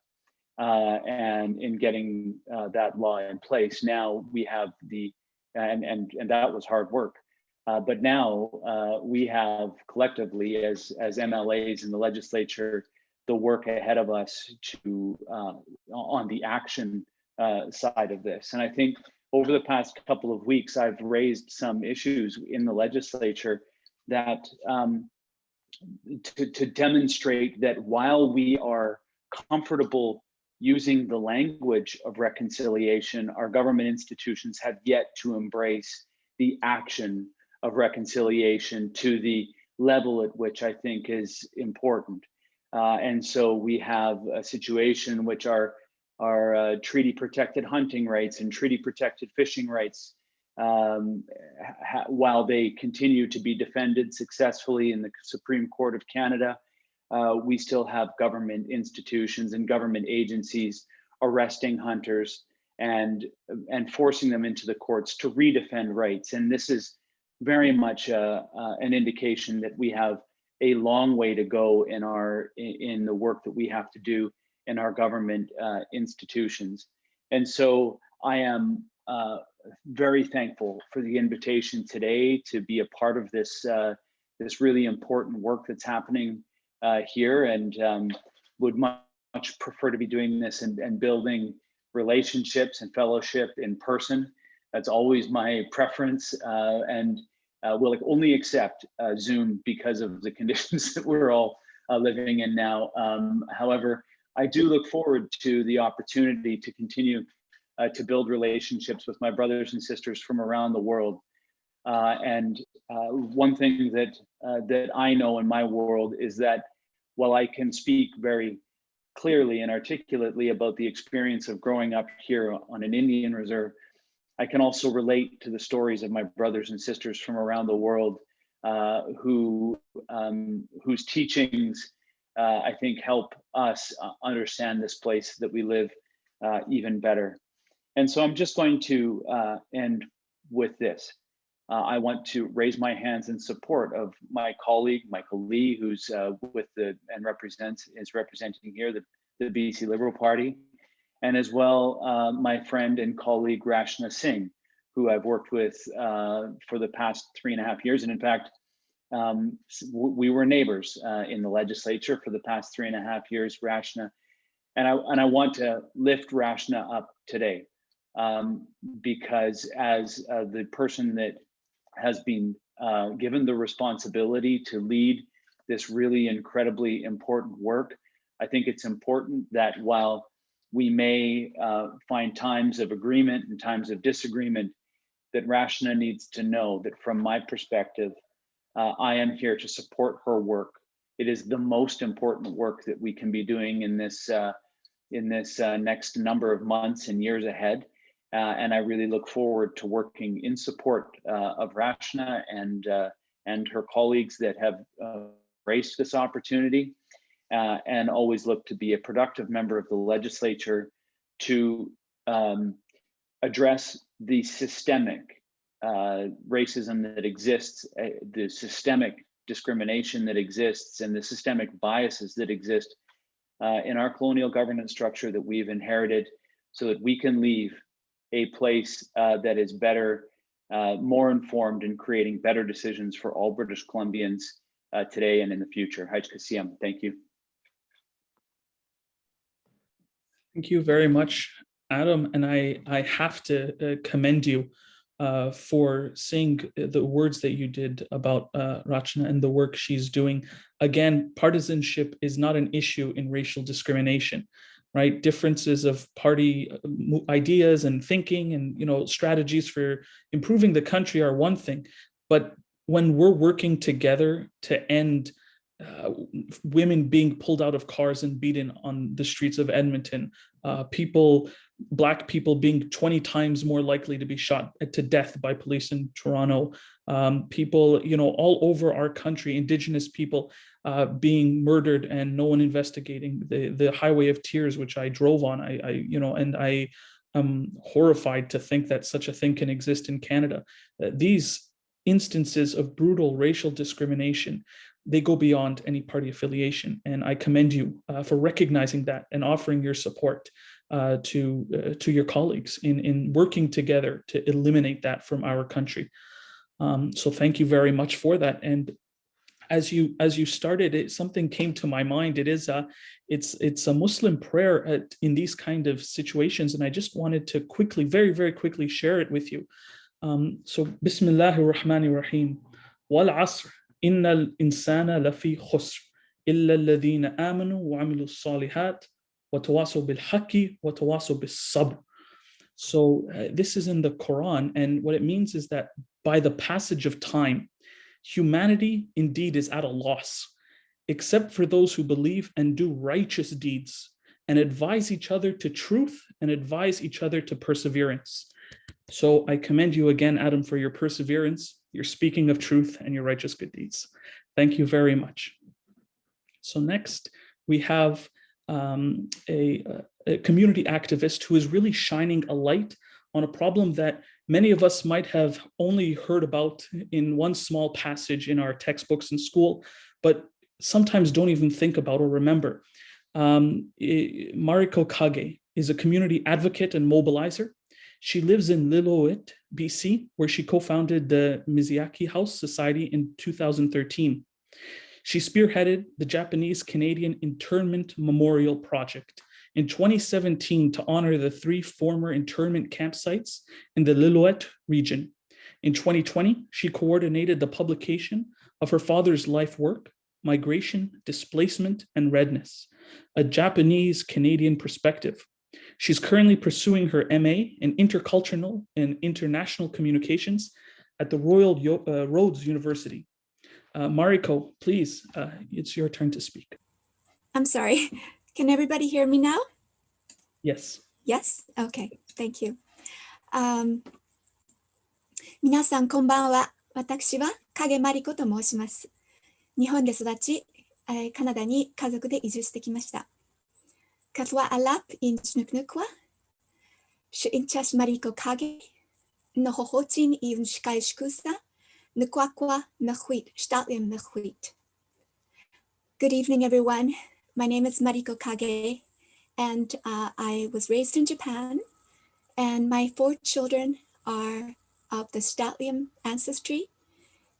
And in getting that law in place, now we have and that was hard work. But now we have collectively as MLAs in the legislature, the work ahead of us to on the action side of this. And I think over the past couple of weeks, I've raised some issues in the legislature that to demonstrate that while we are comfortable using the language of reconciliation, our government institutions have yet to embrace the action of reconciliation to the level at which I think is important. And so we have a situation in which our treaty protected hunting rights and treaty protected fishing rights, while they continue to be defended successfully in the Supreme Court of Canada, we still have government institutions and government agencies arresting hunters and forcing them into the courts to redefend rights. And this is very much an indication that we have a long way to go in the work that we have to do in our government institutions. And so I am very thankful for the invitation today to be a part of this this really important work that's happening here, and would much prefer to be doing this and building relationships and fellowship in person. That's always my preference, and will only accept Zoom because of the conditions that we're all living in now. However, I do look forward to the opportunity to continue to build relationships with my brothers and sisters from around the world. And one thing that I know in my world is that while I can speak very clearly and articulately about the experience of growing up here on an Indian reserve, I can also relate to the stories of my brothers and sisters from around the world whose teachings I think help us understand this place that we live even better. And so I'm just going to end with this. I want to raise my hands in support of my colleague, Michael Lee, who's is representing here the BC Liberal Party, and as well my friend and colleague Rachna Singh, who I've worked with for the past 3.5 years. And in fact, we were neighbors in the legislature for the past 3.5 years, Rachna. And I want to lift Rachna up today because as the person that has been given the responsibility to lead this really incredibly important work, I think it's important that while we may find times of agreement and times of disagreement, that Rachna needs to know that from my perspective, I am here to support her work. It is the most important work that we can be doing in this next number of months and years ahead. And I really look forward to working in support of Rachna and her colleagues that have embraced this opportunity and always look to be a productive member of the legislature to address the systemic racism that exists, the systemic discrimination that exists, and the systemic biases that exist in our colonial governance structure that we've inherited, so that we can leave a place that is better, more informed in creating better decisions for all British Columbians today and in the future. Haj Kasiyam, thank you. Thank you very much, Adam. And I have to commend you for saying the words that you did about Rachna and the work she's doing. Again, partisanship is not an issue in racial discrimination, right? Differences of party ideas and thinking and strategies for improving the country are one thing, but when we're working together to end women being pulled out of cars and beaten on the streets of Edmonton, Black people being 20 times more likely to be shot to death by police in Toronto, people, all over our country, Indigenous people being murdered and no one investigating, the Highway of Tears, which I drove on, and I am horrified to think that such a thing can exist in Canada. These instances of brutal racial discrimination, they go beyond any party affiliation. And I commend you for recognizing that and offering your support to your colleagues in working together to eliminate that from our country. So thank you very much for that. And as you started, something came to my mind. It's a Muslim prayer in these kind of situations, and I just wanted to quickly, very, very quickly share it with you. So Bismillahir Rahmanir Rahim. Wal Asr, إِنَّ الْإِنسَانَ لَفِي خُسْرٍ إِلَّا الَّذِينَ آمَنُوا وَعَمِلُوا الصَّالِحَاتِ وَتَوَاصَوْا بِالْحَقِّ وَتَوَاصَوْا بِالصَّبْرِ. So this is in the Quran, and what it means is that by the passage of time, humanity indeed is at a loss, except for those who believe and do righteous deeds and advise each other to truth and advise each other to perseverance. So I commend you again, Adam, for your perseverance, your speaking of truth, and your righteous good deeds. Thank you very much. So next, we have a community activist who is really shining a light on a problem that many of us might have only heard about in one small passage in our textbooks in school, but sometimes don't even think about or remember. Mariko Kage is a community advocate and mobilizer. She lives in Lillooet, BC, where she co-founded the Miziyaki House Society in 2013. She spearheaded the Japanese-Canadian Internment Memorial Project in 2017 to honor the 3 former internment campsites in the Lillooet region. In 2020, she coordinated the publication of her father's life work, Migration, Displacement, and Redness, a Japanese-Canadian perspective. She's currently pursuing her MA in Intercultural and International Communications at the Royal Roads University. Mariko, please, it's your turn to speak. I'm sorry. Can everybody hear me now? Yes. Yes? Okay, thank you. 皆さんこんばんは。私は影まりこと申します。日本で育ち、カナダに家族で移住してきました。Katwa alap in Chnuknukwa, Shinchas Mariko Kage, Nohohotin in Shkai Shkusa, Nukwakwa Nahuit, Stalium Nahuit. Good evening, everyone. My name is Mariko Kage, and I was raised in Japan, and my 4 children are of the Stalium ancestry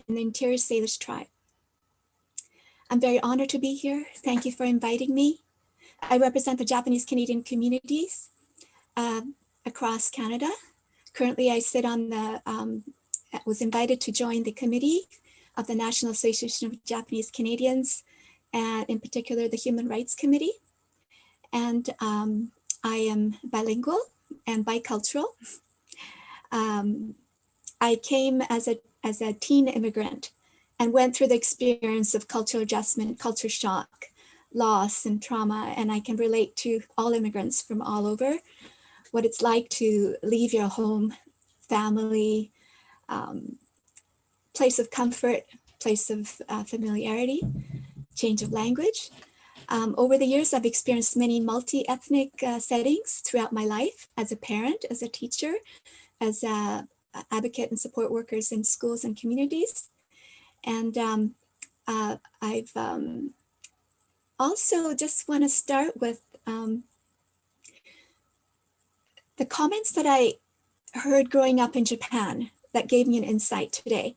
and the interior Salish tribe. I'm very honored to be here. Thank you for inviting me. I represent the Japanese Canadian communities across Canada. Currently, I sit on the, was invited to join the committee of the National Association of Japanese Canadians, and in particular, the Human Rights Committee. And I am bilingual and bicultural. I came as a teen immigrant and went through the experience of cultural adjustment, culture shock, loss and trauma, and I can relate to all immigrants from all over, what it's like to leave your home, family, place of comfort, place of familiarity, change of language. Over the years, I've experienced many multi-ethnic settings throughout my life as a parent, as a teacher, as an advocate and support workers in schools and communities. And I've also just want to start with the comments that I heard growing up in Japan that gave me an insight today.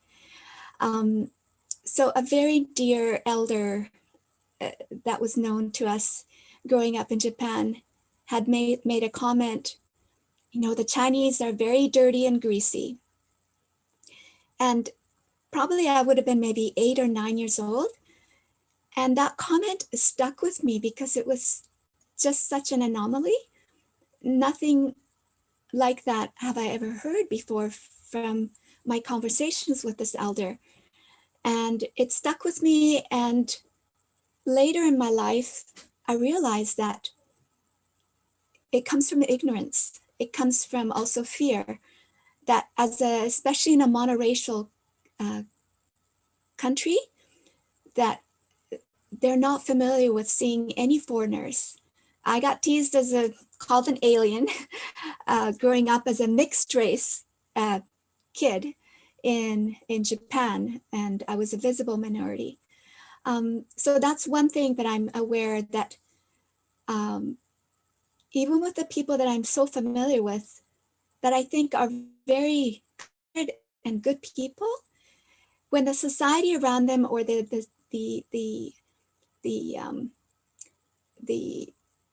So a very dear elder that was known to us growing up in Japan had made a comment, you know, the Chinese are very dirty and greasy. And probably I would have been maybe 8 or 9 years old. And that comment stuck with me because it was just such an anomaly. Nothing like that have I ever heard before from my conversations with this elder. And it stuck with me. And later in my life, I realized that it comes from ignorance. It comes from also fear that especially in a monoracial country, that they're not familiar with seeing any foreigners. I got teased called an alien growing up as a mixed race kid in Japan, and I was a visible minority. So that's one thing that I'm aware that even with the people that I'm so familiar with, that I think are very good and good people, when the society around them or the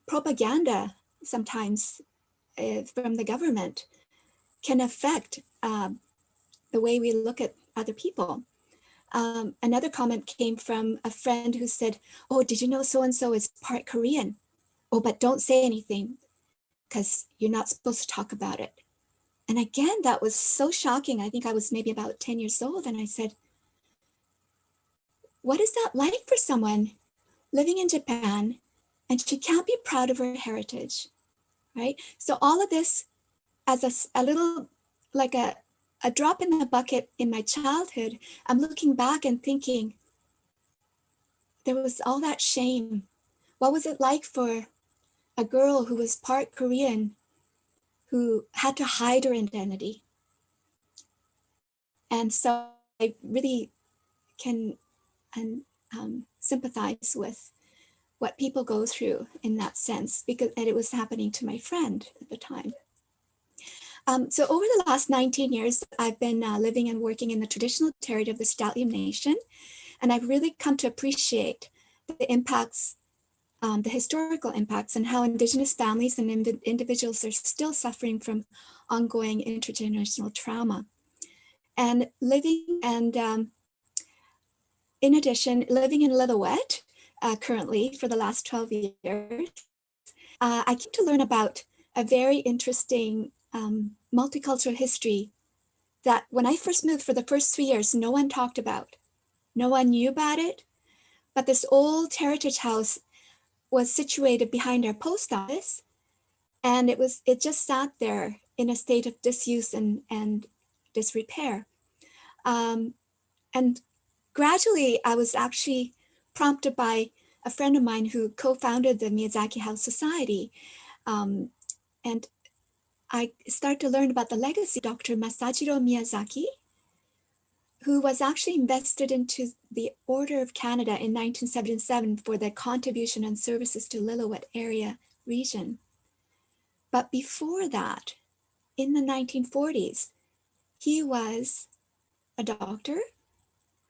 propaganda sometimes from the government can affect the way we look at other people. another comment came from a friend who said, oh, did you know so-and-so is part Korean? Oh, but don't say anything because you're not supposed to talk about it. And again, that was so shocking. I think I was maybe about 10 years old. And I said, what is that like for someone living in Japan and she can't be proud of her heritage, right? So all of this as a little, like a drop in the bucket in my childhood, I'm looking back and thinking, there was all that shame. What was it like for a girl who was part Korean who had to hide her identity? And so I really can sympathize with what people go through in that sense, because it was happening to my friend at the time. So over the last 19 years, I've been living and working in the traditional territory of the Stallion Nation, and I've really come to appreciate the impacts, the historical impacts, and how Indigenous families and individuals are still suffering from ongoing intergenerational trauma. And living and, in addition, living in Lillooet currently for the last 12 years, I came to learn about a very interesting multicultural history that when I first moved for the first 3 years, no one talked about. No one knew about it, but this old heritage house was situated behind our post office, and it just sat there in a state of disuse and disrepair. And gradually, I was actually prompted by a friend of mine who co-founded the Miyazaki House Society. And I started to learn about the legacy of Dr. Masajiro Miyazaki, who was actually invested into the Order of Canada in 1977 for their contribution and services to Lillooet area region. But before that, in the 1940s, he was a doctor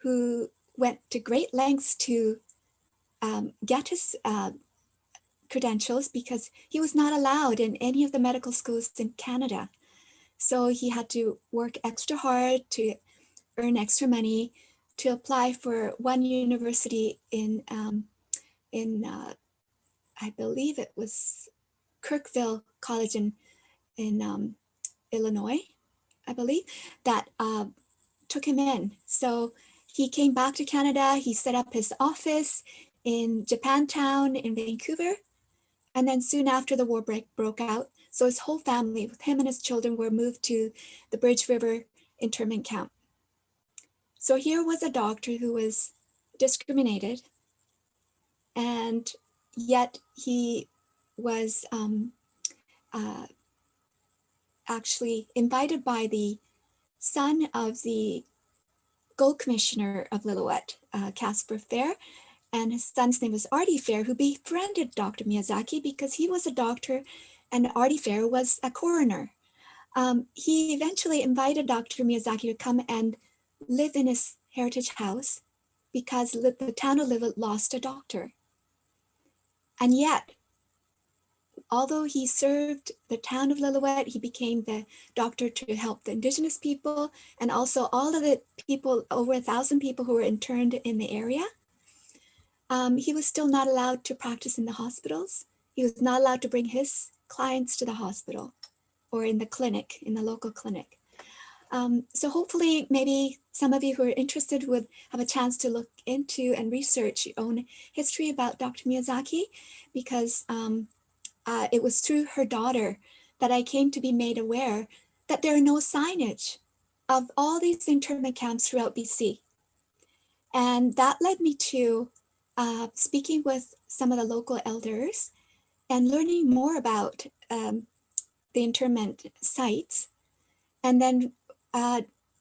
who went to great lengths to get his credentials because he was not allowed in any of the medical schools in Canada. So he had to work extra hard to earn extra money to apply for one university in I believe it was Kirkville College in Illinois, I believe, that took him in. So he came back to Canada. He set up his office in Japantown in Vancouver. And then soon after the war broke out, so his whole family, with him and his children, were moved to the Bridge River internment camp. So here was a doctor who was discriminated, and yet he was actually invited by the son of the Gold Commissioner of Lillooet, Casper Fair, and his son's name was Artie Fair, who befriended Dr. Miyazaki because he was a doctor and Artie Fair was a coroner. He eventually invited Dr. Miyazaki to come and live in his heritage house because the town of Lillooet lost a doctor. And yet, although he served the town of Lillooet, he became the doctor to help the Indigenous people and also all of the people, over 1,000 people who were interned in the area. He was still not allowed to practice in the hospitals. He was not allowed to bring his clients to the hospital or in the clinic, in the local clinic. So hopefully maybe some of you who are interested would have a chance to look into and research your own history about Dr. Miyazaki, because it was through her daughter that I came to be made aware that there are no signage of all these internment camps throughout BC. And that led me to speaking with some of the local elders and learning more about the internment sites. And then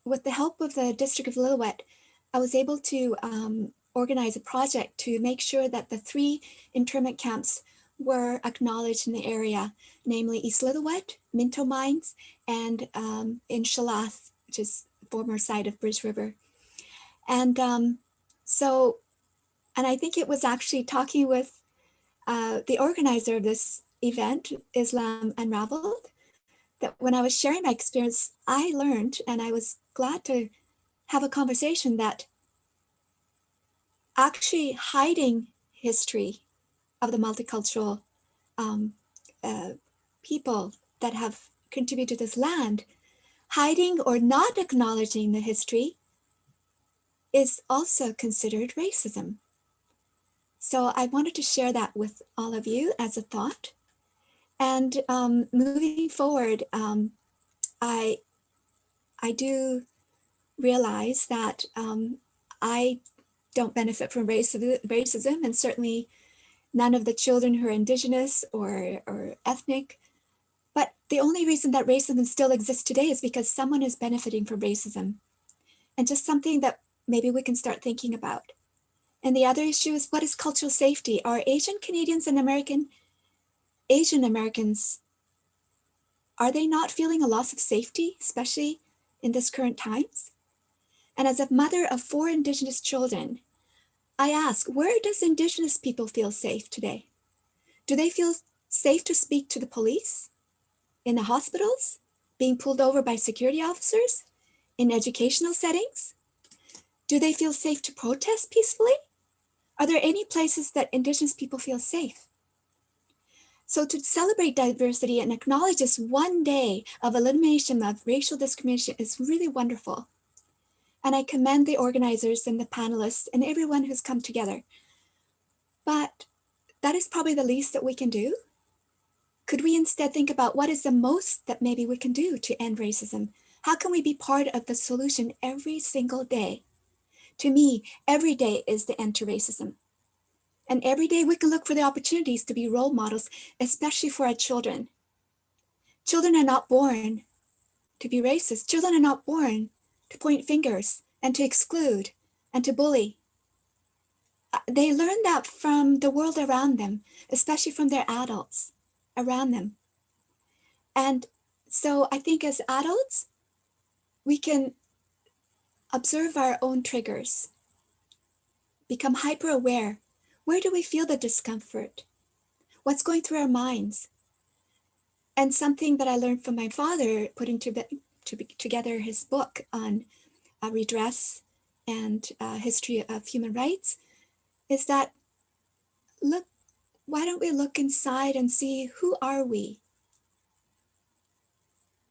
with the help of the District of Lillooet, I was able to organize a project to make sure that the 3 internment camps were acknowledged in the area, namely East Lillooet, Minto Mines, and in Shalath, which is the former site of Bridge River. And and I think it was actually talking with the organizer of this event, Islam Unravelled, that when I was sharing my experience, I learned, and I was glad to have a conversation, that actually hiding history of the multicultural people that have contributed to this land, hiding or not acknowledging the history is also considered racism. So I wanted to share that with all of you as a thought. And moving forward, I do realize that I don't benefit from racism, and certainly none of the children who are Indigenous or ethnic. But the only reason that racism still exists today is because someone is benefiting from racism, and just something that maybe we can start thinking about. And the other issue is, what is cultural safety? Are Asian Canadians and Asian Americans, are they not feeling a loss of safety, especially in this current times? And as a mother of 4 Indigenous children, I ask, where does Indigenous people feel safe today? Do they feel safe to speak to the police? In the hospitals? Being pulled over by security officers? In educational settings? Do they feel safe to protest peacefully? Are there any places that Indigenous people feel safe? So to celebrate diversity and acknowledge this one day of elimination of racial discrimination is really wonderful. And I commend the organizers and the panelists and everyone who's come together. But that is probably the least that we can do. Could we instead think about what is the most that maybe we can do to end racism? How can we be part of the solution every single day? To me, every day is the end to racism. And every day we can look for the opportunities to be role models, especially for our children. Children are not born to be racist. Children are not born to point fingers and to exclude and to bully. They learn that from the world around them, especially from their adults around them. And so I think as adults, we can observe our own triggers, become hyper aware. Where do we feel the discomfort? What's going through our minds? And something that I learned from my father, putting together his book on redress and history of human rights, is that, look, why don't we look inside and see, who are we?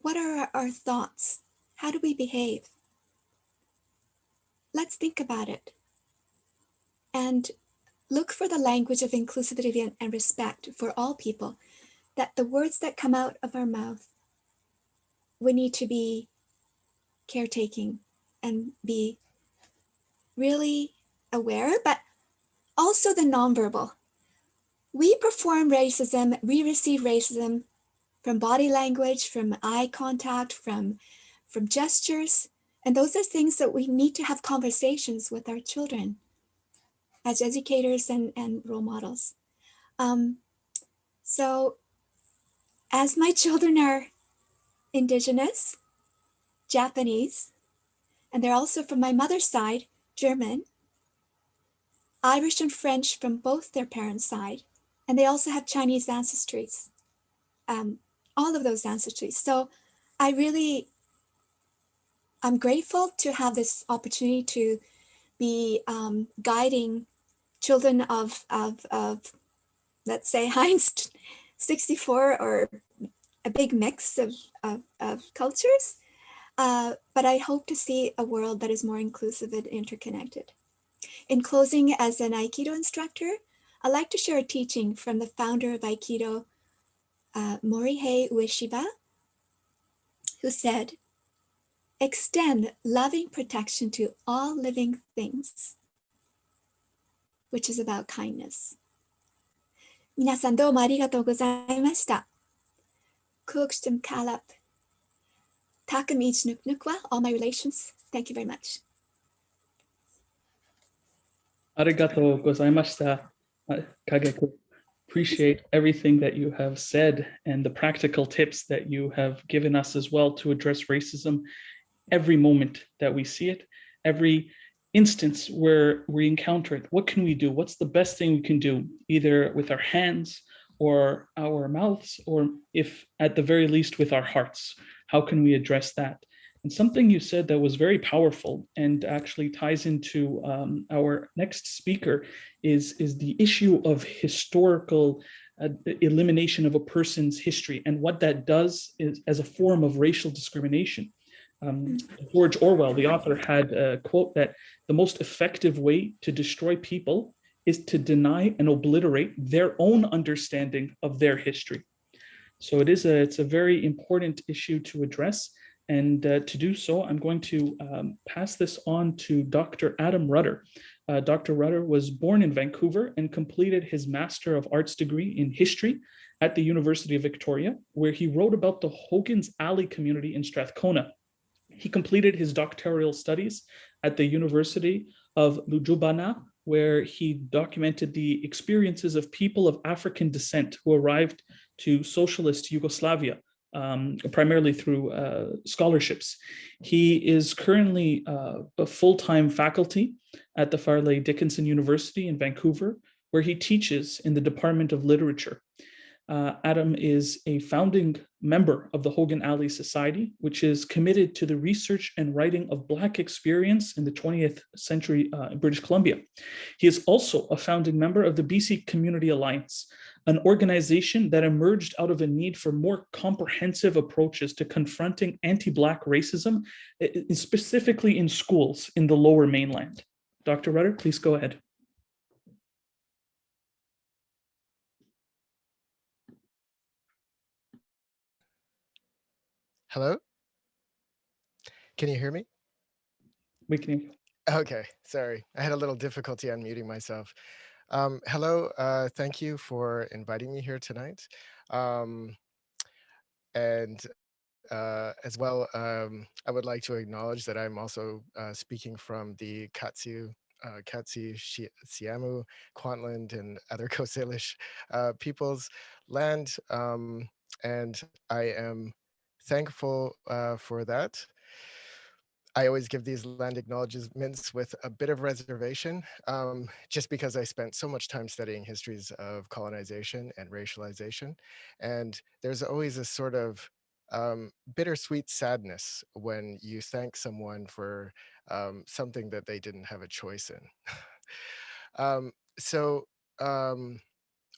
What are our thoughts? How do we behave? Let's think about it. And look for the language of inclusivity and respect for all people, that the words that come out of our mouth, we need to be caretaking and be really aware, but also the nonverbal. We perform racism, we receive racism from body language, from eye contact, from gestures. And those are things that we need to have conversations with our children as educators and role models. So as my children are Indigenous, Japanese, and they're also from my mother's side, German, Irish and French from both their parents' side, and they also have Chinese ancestries, all of those ancestries. So I'm grateful to have this opportunity to be guiding children of let's say, Heinz 64, or a big mix of cultures. But I hope to see a world that is more inclusive and interconnected. In closing, as an Aikido instructor, I'd like to share a teaching from the founder of Aikido, Morihei Ueshiba, who said, "Extend loving protection to all living things," which is about kindness. 皆さんどうもありがとうございました。Kukstum kalap. Takam ichnuknukwa, all my relations. Thank you very much. Arigato gozaimashita, Kage. Appreciate everything that you have said and the practical tips that you have given us as well to address racism every moment that we see it, every instance where we encounter it. What can we do? What's the best thing we can do, either with our hands or our mouths, or if at the very least with our hearts? How can we address that? And something you said that was very powerful and actually ties into our next speaker is the issue of historical elimination of a person's history and what that does is as a form of racial discrimination. George Orwell, the author, had a quote that the most effective way to destroy people is to deny and obliterate their own understanding of their history. So it's a very important issue to address. And to do so, I'm going to pass this on to Dr. Adam Rudder. Dr. Rudder was born in Vancouver and completed his Master of Arts degree in history at the University of Victoria, where he wrote about the Hogan's Alley community in Strathcona. He completed his doctoral studies at the University of Ljubljana, where he documented the experiences of people of African descent who arrived to socialist Yugoslavia, primarily through scholarships. He is currently a full-time faculty at the Fairleigh Dickinson University in Vancouver, where he teaches in the Department of Literature. Adam is a founding member of the Hogan Alley Society, which is committed to the research and writing of Black experience in the 20th century in British Columbia. He is also a founding member of the BC Community Alliance, an organization that emerged out of a need for more comprehensive approaches to confronting anti-Black racism, specifically in schools in the Lower Mainland. Dr. Rudder, please go ahead. Hello? Can you hear me? We can hear you. Okay, sorry. I had a little difficulty unmuting myself. Hello, thank you for inviting me here tonight. And as well, I would like to acknowledge that I'm also speaking from the Katsi, Siamu, Kwantland, and other Coast Salish peoples' land. And I am thankful for that. I always give these land acknowledgements with a bit of reservation, just because I spent so much time studying histories of colonization and racialization. And there's always a sort of bittersweet sadness when you thank someone for something that they didn't have a choice in.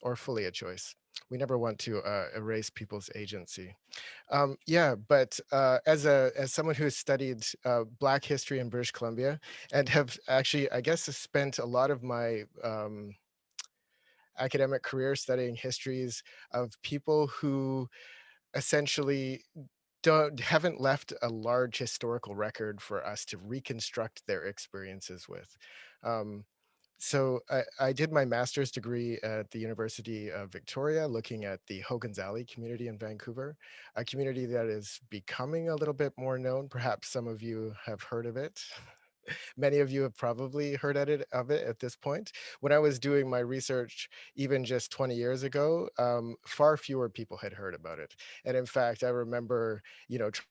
Or fully a choice. We never want to erase people's agency. Yeah, but as someone who has studied Black history in British Columbia and have actually, I guess, spent a lot of my academic career studying histories of people who essentially haven't left a large historical record for us to reconstruct their experiences with. So I did my master's degree at the University of Victoria, looking at the Hogan's Alley community in Vancouver, a community that is becoming a little bit more known. Perhaps some of you have heard of it. Many of you have probably heard of it at this point. When I was doing my research, even just 20 years ago, far fewer people had heard about it. And in fact, I remember,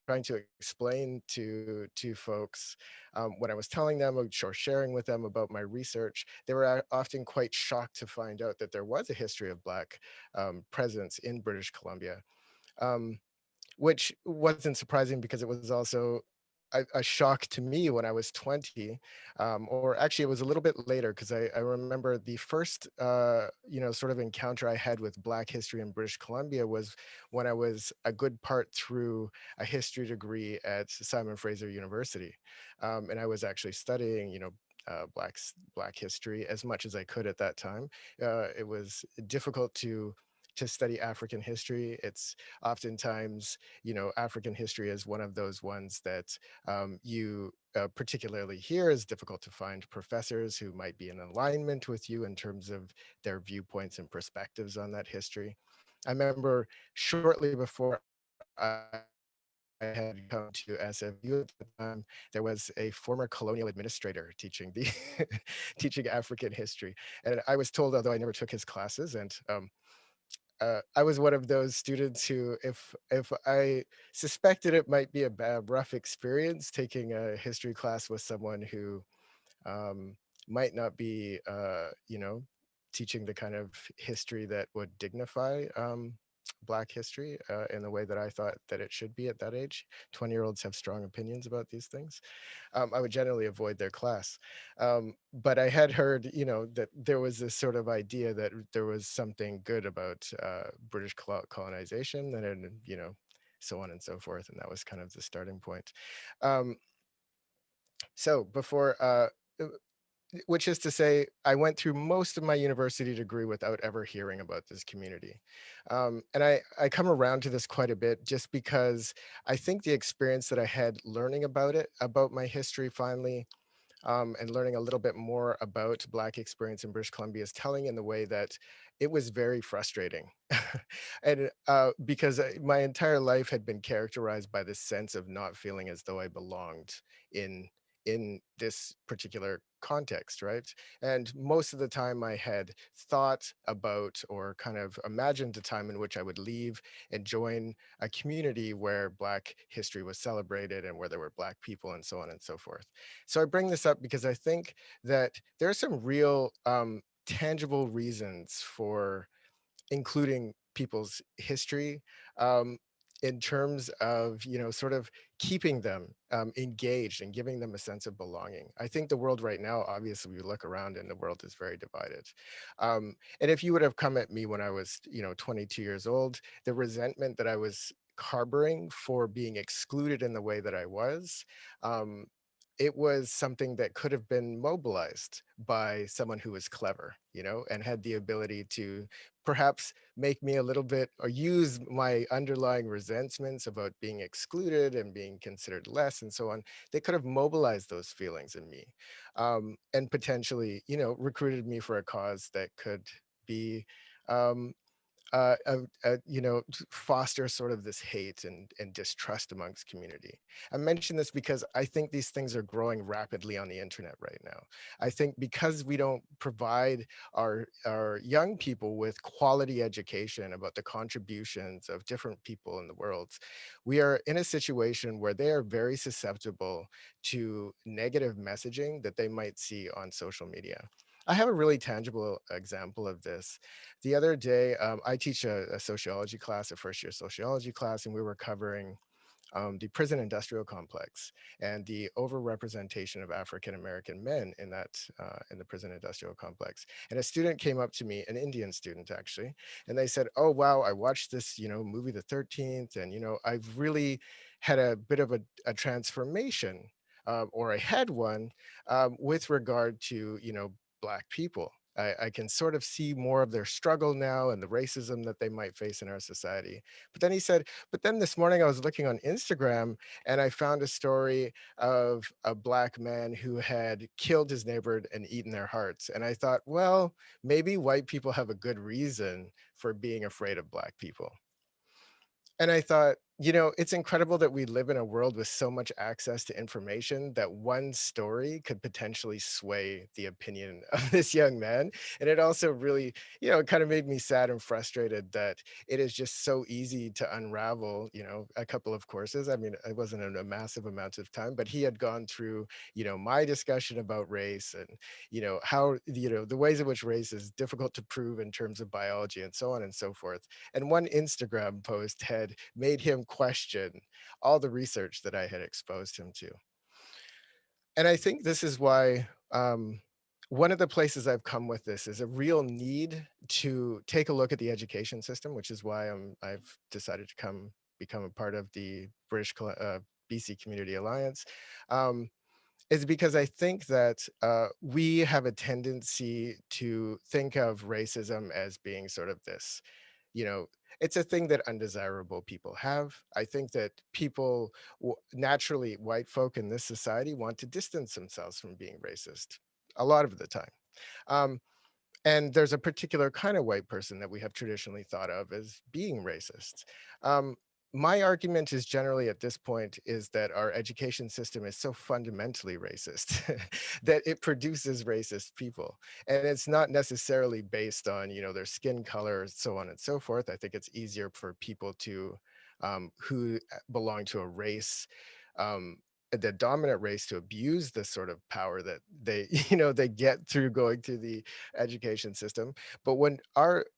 trying to explain to folks when I was telling them or sharing with them about my research, they were often quite shocked to find out that there was a history of Black presence in British Columbia, which wasn't surprising because it was also a shock to me when I was 20, or actually it was a little bit later, because I remember the first, sort of encounter I had with Black history in British Columbia was when I was a good part through a history degree at Simon Fraser University. And I was actually studying, Black history as much as I could at that time. It was difficult to study African history. It's oftentimes, African history is one of those ones that you particularly here is difficult to find professors who might be in alignment with you in terms of their viewpoints and perspectives on that history. I remember shortly before I had come to SFU at the time, there was a former colonial administrator teaching teaching African history. And I was told, although I never took his classes, and I was one of those students who, if I suspected it might be a bad, rough experience taking a history class with someone who might not be, teaching the kind of history that would dignify Black history in the way that I thought that it should be at that age. 20-year-olds have strong opinions about these things. I would generally avoid their class. But I had heard, that there was this sort of idea that there was something good about British colonization and, so on and so forth. And that was kind of the starting point. So before, which is to say, I went through most of my university degree without ever hearing about this community. And I come around to this quite a bit just because I think the experience that I had learning about it, about my history finally, and learning a little bit more about Black experience in British Columbia is telling in the way that it was very frustrating. And because my entire life had been characterized by this sense of not feeling as though I belonged in this particular context, right? And most of the time I had thought about or kind of imagined a time in which I would leave and join a community where Black history was celebrated and where there were Black people and so on and so forth. So I bring this up because I think that there are some real tangible reasons for including people's history in terms of, sort of keeping them engaged and giving them a sense of belonging. I think the world right now, obviously we look around and the world is very divided. And if you would have come at me when I was, 22 years old, the resentment that I was harboring for being excluded in the way that I was, it was something that could have been mobilized by someone who was clever, and had the ability to perhaps make me a little bit or use my underlying resentments about being excluded and being considered less and so on. They could have mobilized those feelings in me and potentially, recruited me for a cause that could be foster sort of this hate and distrust amongst community. I mention this because I think these things are growing rapidly on the internet right now. I think because we don't provide our young people with quality education about the contributions of different people in the world, we are in a situation where they are very susceptible to negative messaging that they might see on social media. I have a really tangible example of this. The other day, I teach a sociology class, a first-year sociology class, and we were covering the prison industrial complex and the overrepresentation of African-American men in the prison industrial complex. And a student came up to me, an Indian student actually, and they said, "Oh wow, I watched this, movie The 13th, and I've really had a bit of a transformation, or I had one with regard to Black people. I can sort of see more of their struggle now and the racism that they might face in our society." But then he said, "But then this morning I was looking on Instagram and I found a story of a Black man who had killed his neighbor and eaten their hearts. And I thought, well, maybe white people have a good reason for being afraid of Black people." And I thought, it's incredible that we live in a world with so much access to information that one story could potentially sway the opinion of this young man. And it also really, it kind of made me sad and frustrated that it is just so easy to unravel, a couple of courses. I mean, it wasn't in a massive amount of time, but he had gone through, my discussion about race and, how, the ways in which race is difficult to prove in terms of biology and so on and so forth. And one Instagram post had made him question all the research that I had exposed him to. And I think this is why one of the places I've come with this is a real need to take a look at the education system, which is why I've decided to become a part of the BC Community Alliance. Is because I think that we have a tendency to think of racism as being sort of this, it's a thing that undesirable people have. I think that people, naturally white folk in this society, want to distance themselves from being racist a lot of the time. And there's a particular kind of white person that we have traditionally thought of as being racist. My argument is generally at this point is that our education system is so fundamentally racist that it produces racist people. And it's not necessarily based on, their skin color, so on and so forth. I think it's easier for people to who belong to a race the dominant race to abuse the sort of power that they, they get through going through the education system. But when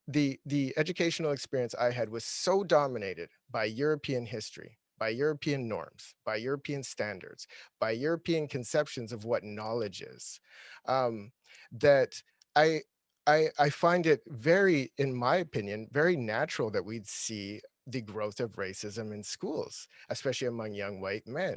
the educational experience I had was so dominated by European history, by European norms, by European standards, by European conceptions of what knowledge is, that I find it very, in my opinion, very natural that we'd see the growth of racism in schools, especially among young white men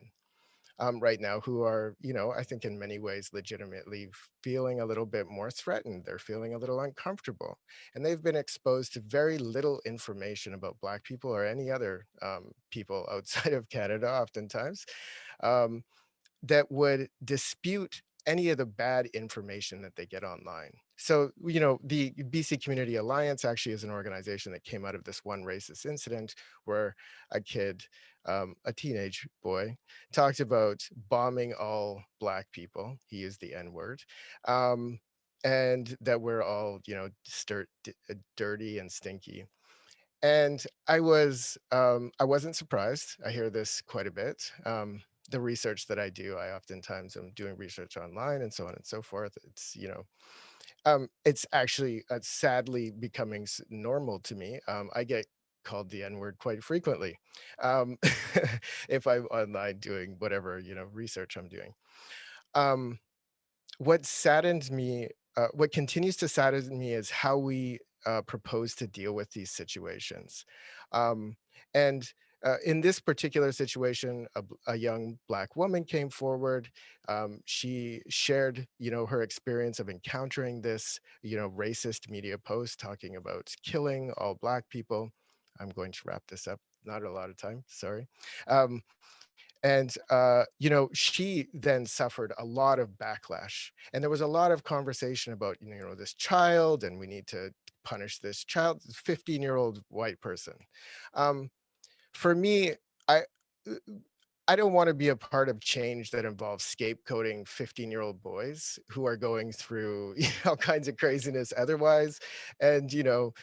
right now who are, I think in many ways legitimately feeling a little bit more threatened. They're feeling a little uncomfortable. And they've been exposed to very little information about Black people or any other people outside of Canada oftentimes. That would dispute any of the bad information that they get online. So, the BC Community Alliance actually is an organization that came out of this one racist incident where a kid, a teenage boy, talked about bombing all Black people. He used the N-word. And that we're all, dirty and stinky. And I wasn't surprised. I hear this quite a bit. The research that I do, I oftentimes am doing research online and so on and so forth. It's actually sadly becoming normal to me. I get called the N-word quite frequently if I'm online doing whatever, research I'm doing. What saddens me, what continues to sadden me is how we propose to deal with these situations. And in this particular situation, a young Black woman came forward. She shared, her experience of encountering this, racist media post talking about killing all Black people. I'm going to wrap this up. Not a lot of time, sorry. And, she then suffered a lot of backlash. And there was a lot of conversation about, this child, and we need to punish this child, 15-year-old white person. For me, I, I don't want to be a part of change that involves scapegoating 15-year-old boys who are going through all kinds of craziness otherwise, and in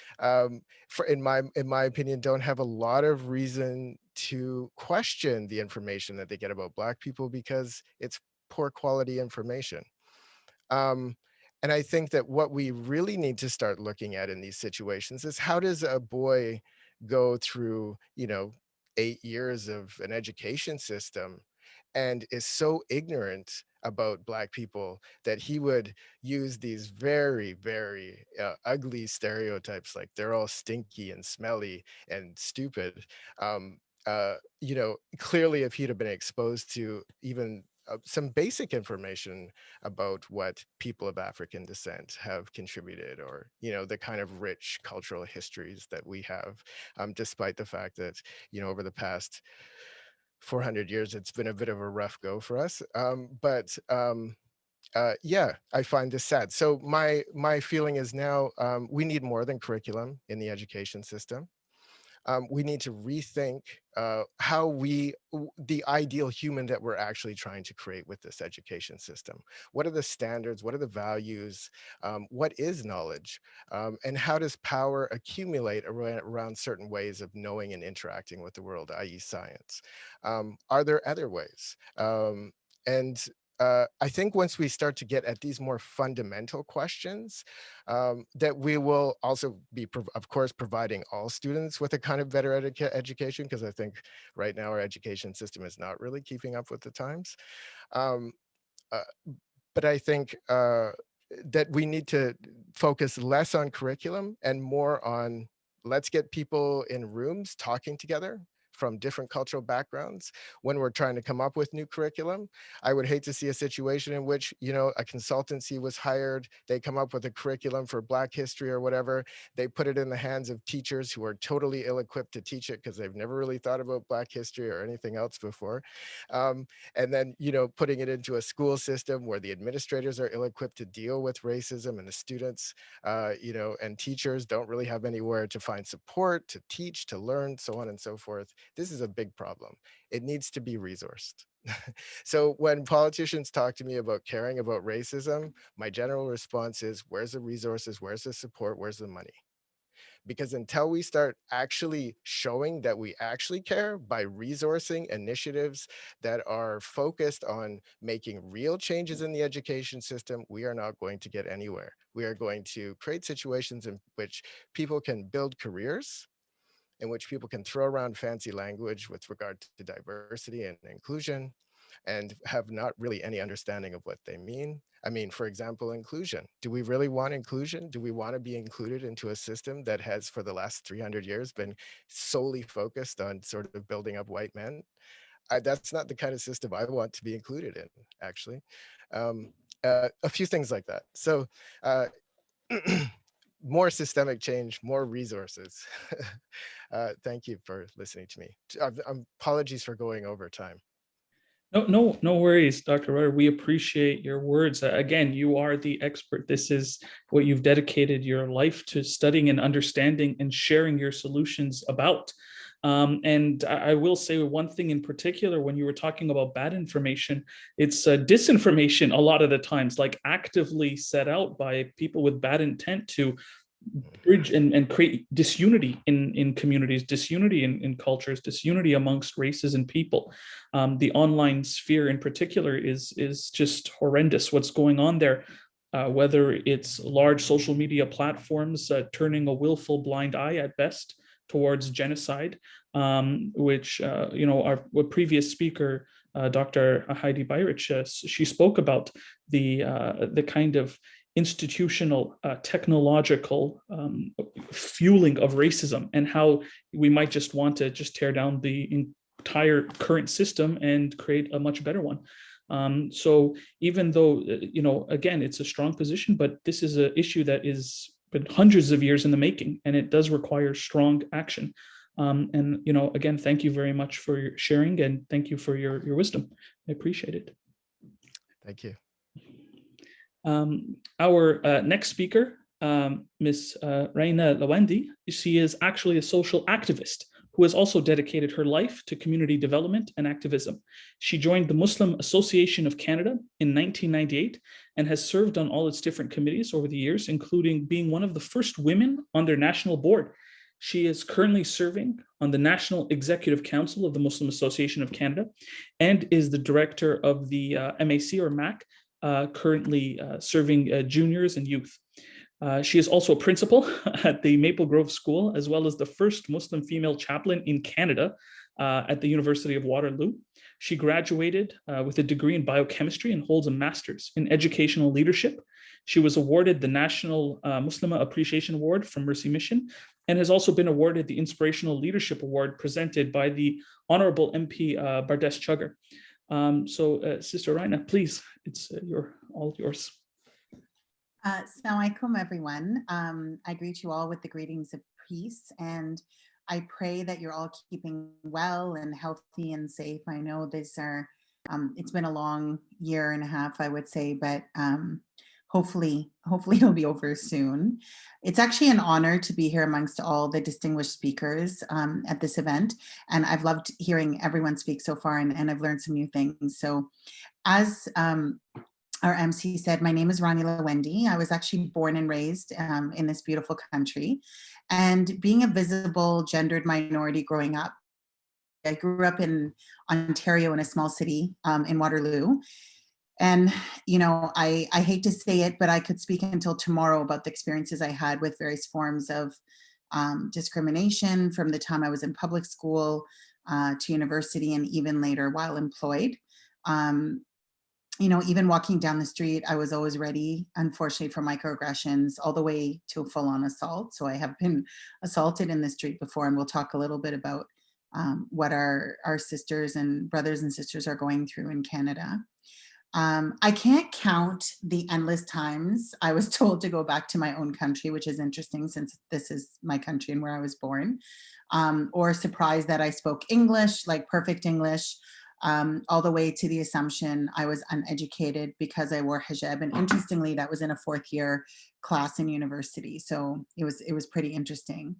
my opinion, don't have a lot of reason to question the information that they get about Black people because it's poor quality information. Um, and I think that what we really need to start looking at in these situations is how does a boy go through, 8 years of an education system and is so ignorant about Black people that he would use these very, very ugly stereotypes like they're all stinky and smelly and stupid. Clearly, if he'd have been exposed to even some basic information about what people of African descent have contributed, or the kind of rich cultural histories that we have, despite the fact that over the past 400 years it's been a bit of a rough go for us. Yeah, I find this sad. So my feeling is now we need more than curriculum in the education system. We need to rethink how the ideal human that we're actually trying to create with this education system. What are the standards? What are the values? What is knowledge? And how does power accumulate around certain ways of knowing and interacting with the world, i.e. science? Are there other ways? And I think once we start to get at these more fundamental questions, that we will also be, of course, providing all students with a kind of better education, because I think right now our education system is not really keeping up with the times. Um, uh, but I think that we need to focus less on curriculum and more on let's get people in rooms talking together from different cultural backgrounds when we're trying to come up with new curriculum. I would hate to see a situation in which, a consultancy was hired, they come up with a curriculum for Black history or whatever, they put it in the hands of teachers who are totally ill-equipped to teach it because they've never really thought about Black history or anything else before. And then, putting it into a school system where the administrators are ill-equipped to deal with racism, and the students, and teachers don't really have anywhere to find support, to teach, to learn, so on and so forth. This is a big problem. It needs to be resourced. So when politicians talk to me about caring about racism, my general response is, where's the resources? Where's the support? Where's the money? Because until we start actually showing that we actually care by resourcing initiatives that are focused on making real changes in the education system, we are not going to get anywhere. We are going to create situations in which people can build careers, in which people can throw around fancy language with regard to diversity and inclusion, and have not really any understanding of what they mean. I mean, for example, inclusion. Do we really want inclusion? Do we want to be included into a system that has, for the last 300 years, been solely focused on sort of building up white men? That's not the kind of system I want to be included in, actually. A few things like that. So more systemic change, more resources. Thank you for listening to me. Apologies for going over time. No worries, Dr. Rudder. We appreciate your words. Again, you are the expert. This is what you've dedicated your life to, studying and understanding and sharing your solutions about. And I will say one thing in particular, when you were talking about bad information, it's disinformation a lot of the times, like actively set out by people with bad intent to bridge and create disunity in communities, disunity in cultures, disunity amongst races and people. The online sphere in particular is just horrendous what's going on there. Whether it's large social media platforms turning a willful blind eye at best towards genocide, which our previous speaker, Dr. Heidi Beirich, she spoke about the kind of institutional, technological fueling of racism, and how we might just want to just tear down the entire current system and create a much better one. So even though, again, it's a strong position, but this is an issue that is been hundreds of years in the making, and it does require strong action. And, again, thank you very much for your sharing, and thank you for your wisdom. I appreciate it. Thank you. Our next speaker, Ms. Reina Lawendi, she is actually a social activist who has also dedicated her life to community development and activism. She joined the Muslim Association of Canada in 1998 and has served on all its different committees over the years, including being one of the first women on their national board. She is currently serving on the National Executive Council of the Muslim Association of Canada and is the director of the MAC or MAC, currently serving juniors and youth. She is also a principal at the Maple Grove School, as well as the first Muslim female chaplain in Canada at the University of Waterloo. She graduated with a degree in biochemistry and holds a master's in educational leadership. She was awarded the National Muslima Appreciation Award from Mercy Mission, and has also been awarded the Inspirational Leadership Award presented by the Honorable MP Bardes Chugger. So Sister Reina, please, it's all yours. Assalamu alaikum, everyone. I greet you all with the greetings of peace, and I pray that you're all keeping well and healthy and safe. I know these are, it's been a long year and a half, I would say, but hopefully it'll be over soon. It's actually an honor to be here amongst all the distinguished speakers at this event. And I've loved hearing everyone speak so far, and I've learned some new things. So as our MC said, my name is Rania Lawendy. I was actually born and raised in this beautiful country. And being a visible gendered minority growing up, I grew up in Ontario in a small city in Waterloo. And, I hate to say it, but I could speak until tomorrow about the experiences I had with various forms of discrimination from the time I was in public school to university, and even later while employed. Even walking down the street, I was always ready, unfortunately, for microaggressions, all the way to full-on assault. So I have been assaulted in the street before, and we'll talk a little bit about what our sisters and brothers and sisters are going through in Canada. I can't count the endless times I was told to go back to my own country, which is interesting since this is my country and where I was born, or surprised that I spoke English, like perfect English, all the way to the assumption I was uneducated because I wore hijab. And interestingly, that was in a fourth year class in university. So it was pretty interesting.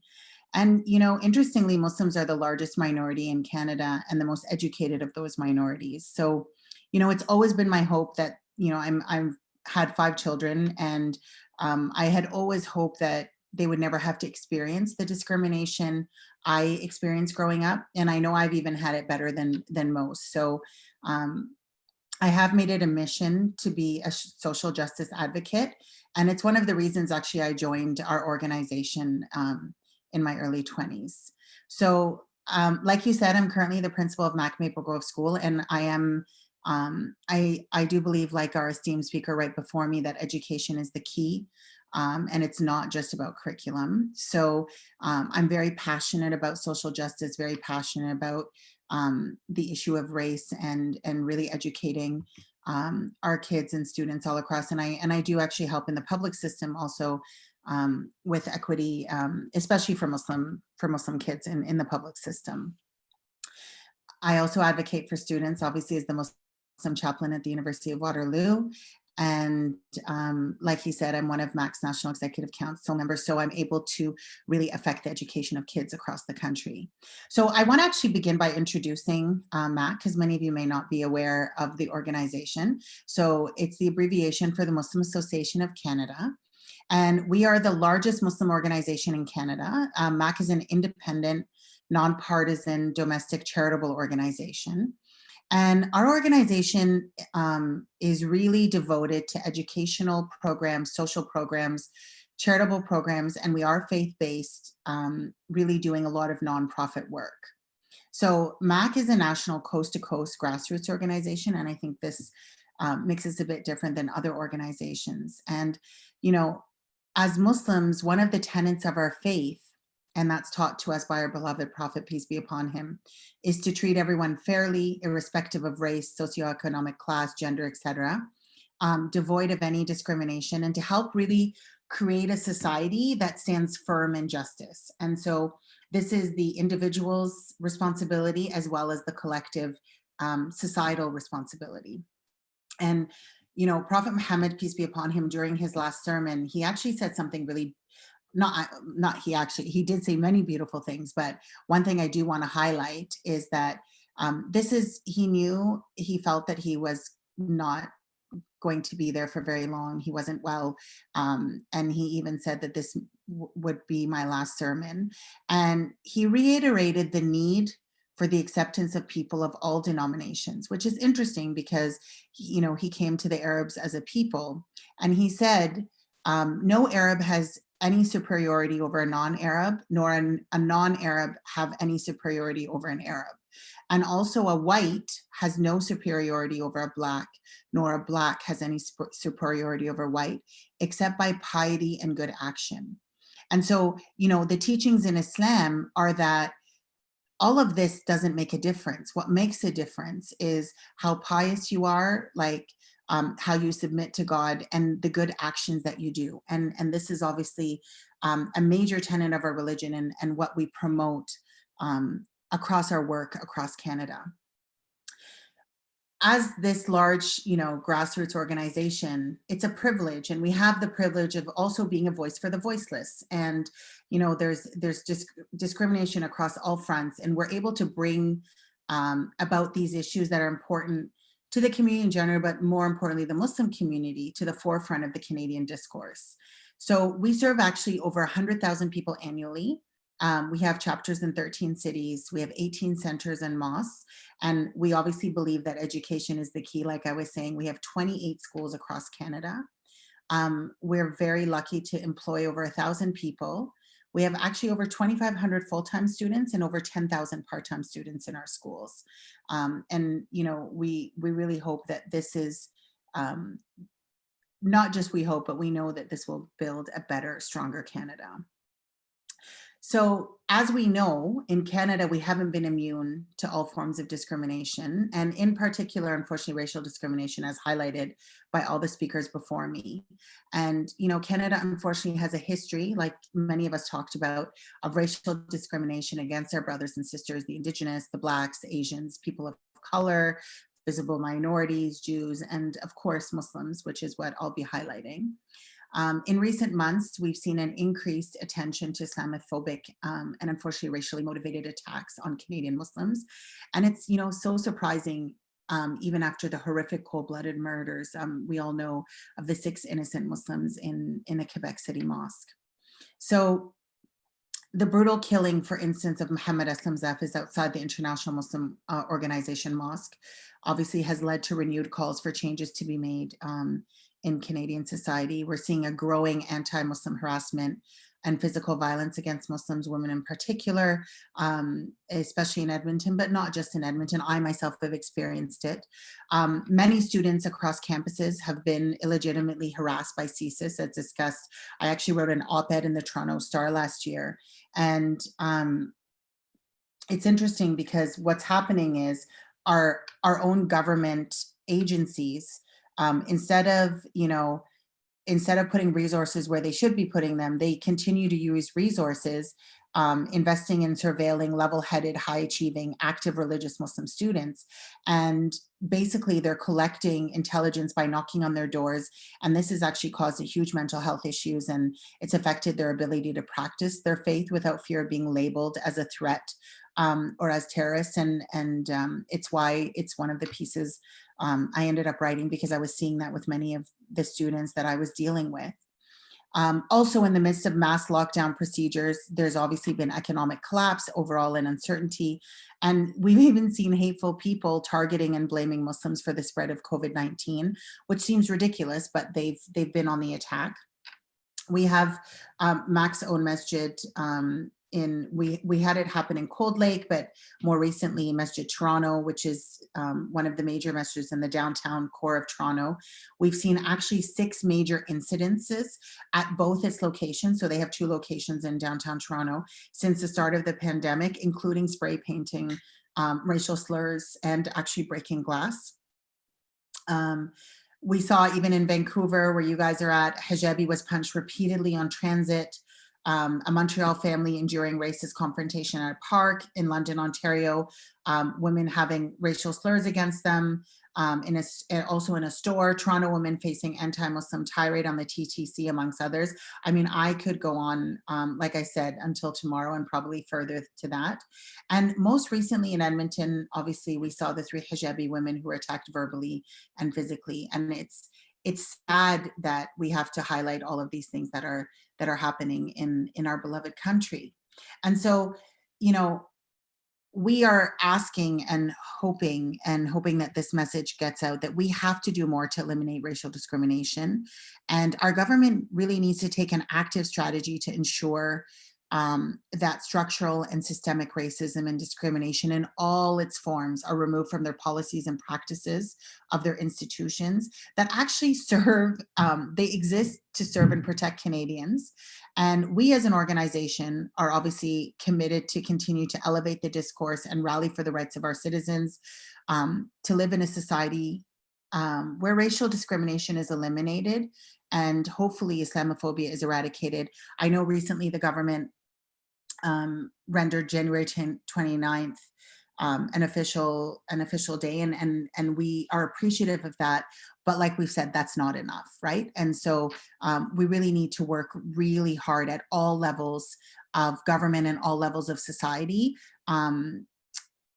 And, interestingly, Muslims are the largest minority in Canada and the most educated of those minorities. So, it's always been my hope that, I've had 5 children, and I had always hoped that, they would never have to experience the discrimination I experienced growing up. And I know I've even had it better than most. So I have made it a mission to be a social justice advocate. And it's one of the reasons actually I joined our organization in my early 20s. So like you said, I'm currently the principal of Mac Maple Grove School, and I am, I do believe, like our esteemed speaker right before me, that education is the key. And it's not just about curriculum. So I'm very passionate about social justice, very passionate about the issue of race and really educating our kids and students all across. And I do actually help in the public system also with equity, especially for Muslim kids in the public system. I also advocate for students, obviously, as the Muslim chaplain at the University of Waterloo. And like he said, I'm one of MAC's National Executive Council members, so I'm able to really affect the education of kids across the country. So I want to actually begin by introducing MAC, because many of you may not be aware of the organization. So it's the abbreviation for the Muslim Association of Canada. And we are the largest Muslim organization in Canada. MAC is an independent, nonpartisan, domestic charitable organization. And our organization is really devoted to educational programs, social programs, charitable programs, and we are faith-based, really doing a lot of nonprofit work. So MAC is a national coast-to-coast grassroots organization, and I think this makes us a bit different than other organizations. And, you know, as Muslims, one of the tenets of our faith, and that's taught to us by our beloved Prophet, peace be upon him, is to treat everyone fairly, irrespective of race, socioeconomic class, gender, etc., devoid of any discrimination, and to help really create a society that stands firm in justice. And so this is the individual's responsibility as well as the collective societal responsibility. And, you know, Prophet Muhammad, peace be upon him, during his last sermon, he actually said something really he did say many beautiful things, but one thing I do want to highlight is that he felt that he was not going to be there for very long. He wasn't well. And he even said that this would be my last sermon. And he reiterated the need for the acceptance of people of all denominations, which is interesting because, you know, he came to the Arabs as a people, and he said, no Arab has any superiority over a non-Arab, nor a non-Arab have any superiority over an Arab. And also a white has no superiority over a black, nor a black has any superiority over white, except by piety and good action. And so, you know, the teachings in Islam are that all of this doesn't make a difference. What makes a difference is how pious you are, like how you submit to God, and the good actions that you do. And this is obviously a major tenet of our religion and what we promote across our work across Canada. As this large, you know, grassroots organization, it's a privilege, and we have the privilege of also being a voice for the voiceless. And, you know, there's discrimination across all fronts, and we're able to bring about these issues that are important to the community in general, but more importantly, the Muslim community, to the forefront of the Canadian discourse. So we serve actually over 100,000 people annually. We have chapters in 13 cities. We have 18 centers and mosques. And we obviously believe that education is the key. Like I was saying, we have 28 schools across Canada. We're very lucky to employ over 1,000 people. We have actually over 2,500 full-time students and over 10,000 part-time students in our schools. And, you know, we really hope that this is, not just we hope, but we know that this will build a better, stronger Canada. So as we know, in Canada, we haven't been immune to all forms of discrimination, and in particular, unfortunately, racial discrimination, as highlighted by all the speakers before me. And, you know, Canada, unfortunately, has a history, like many of us talked about, of racial discrimination against our brothers and sisters, the Indigenous, the Blacks, the Asians, people of color, visible minorities, Jews, and of course, Muslims, which is what I'll be highlighting. In recent months, we've seen an increased attention to Islamophobic and unfortunately racially motivated attacks on Canadian Muslims. And it's, you know, so surprising, even after the horrific cold-blooded murders, we all know of the 6 innocent Muslims in a Quebec City mosque. So the brutal killing, for instance, of Mohammed Aslam Zafis outside the International Muslim Organization Mosque obviously has led to renewed calls for changes to be made in Canadian society. We're seeing a growing anti-Muslim harassment and physical violence against Muslims, women in particular, especially in Edmonton, but not just in Edmonton. I myself have experienced it. Many students across campuses have been illegitimately harassed by CSIS, as discussed. I actually wrote an op-ed in the Toronto Star last year. And it's interesting because what's happening is our own government agencies, instead of putting resources where they should be putting them, they continue to use resources investing in surveilling level-headed, high-achieving, active religious Muslim students. And basically they're collecting intelligence by knocking on their doors. And this has actually caused huge mental health issues, and it's affected their ability to practice their faith without fear of being labeled as a threat or as terrorists. And it's why it's one of the pieces I ended up writing, because I was seeing that with many of the students that I was dealing with. Also, in the midst of mass lockdown procedures, there's obviously been economic collapse overall and uncertainty. And we've even seen hateful people targeting and blaming Muslims for the spread of COVID-19, which seems ridiculous, but they've been on the attack. We have Mac's own masjid we had it happen in Cold Lake, but more recently Masjid Toronto, which is one of the major masjids in the downtown core of Toronto. We've seen actually 6 major incidences at both its locations. So they have 2 locations in downtown Toronto since the start of the pandemic, including spray painting racial slurs and actually breaking glass. We saw even in Vancouver, where you guys are at, hijabi was punched repeatedly on transit. A Montreal family enduring racist confrontation at a park. In London, Ontario, women having racial slurs against them. Also in a store, Toronto women facing anti-Muslim tirade on the TTC, amongst others. I mean, I could go on, like I said, until tomorrow and probably further to that. And most recently in Edmonton, obviously, we saw the 3 hijabi women who were attacked verbally and physically. And it's sad that we have to highlight all of these things that are happening in our beloved country. And so, we are asking and hoping that this message gets out, that we have to do more to eliminate racial discrimination. And our government really needs to take an active strategy to ensure that structural and systemic racism and discrimination in all its forms are removed from their policies and practices of their institutions that actually serve, they exist to serve and protect Canadians. And we as an organization are obviously committed to continue to elevate the discourse and rally for the rights of our citizens to live in a society where racial discrimination is eliminated and hopefully Islamophobia is eradicated. I know recently the government rendered January 29th an official day, and we are appreciative of that. But like we've said, that's not enough, right? And so we really need to work really hard at all levels of government and all levels of society,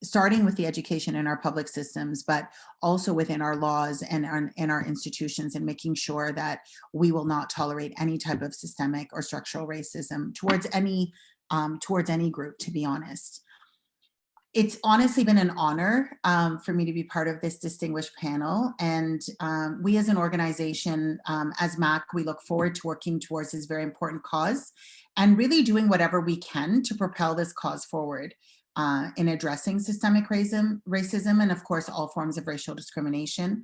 starting with the education in our public systems, but also within our laws and in our institutions, and making sure that we will not tolerate any type of systemic or structural racism towards any group, to be honest. It's honestly been an honor for me to be part of this distinguished panel. And we as an organization, as MAC, we look forward to working towards this very important cause and really doing whatever we can to propel this cause forward in addressing systemic racism and of course, all forms of racial discrimination.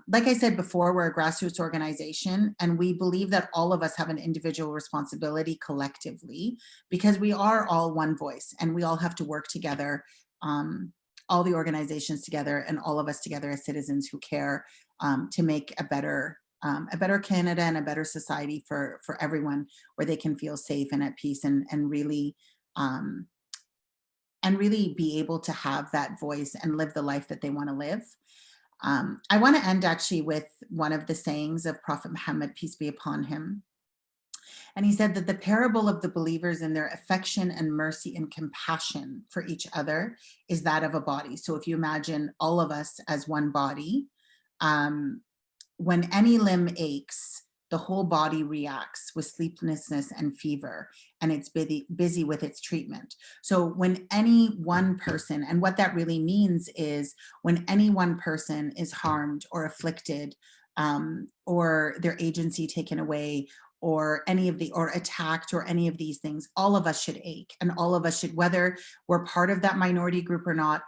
Like I said before, we're a grassroots organization, and we believe that all of us have an individual responsibility collectively, because we are all one voice and we all have to work together, all the organizations together and all of us together as citizens who care, to make a better Canada and a better society for everyone, where they can feel safe and at peace and really be able to have that voice and live the life that they want to live. I want to end actually with one of the sayings of Prophet Muhammad, peace be upon him. And he said that the parable of the believers and their affection and mercy and compassion for each other is that of a body. So if you imagine all of us as one body, when any limb aches, the whole body reacts with sleeplessness and fever, and it's busy with its treatment. So when any one person, and what that really means is when any one person is harmed or afflicted, or their agency taken away, or attacked, or any of these things, all of us should ache, and all of us should, whether we're part of that minority group or not.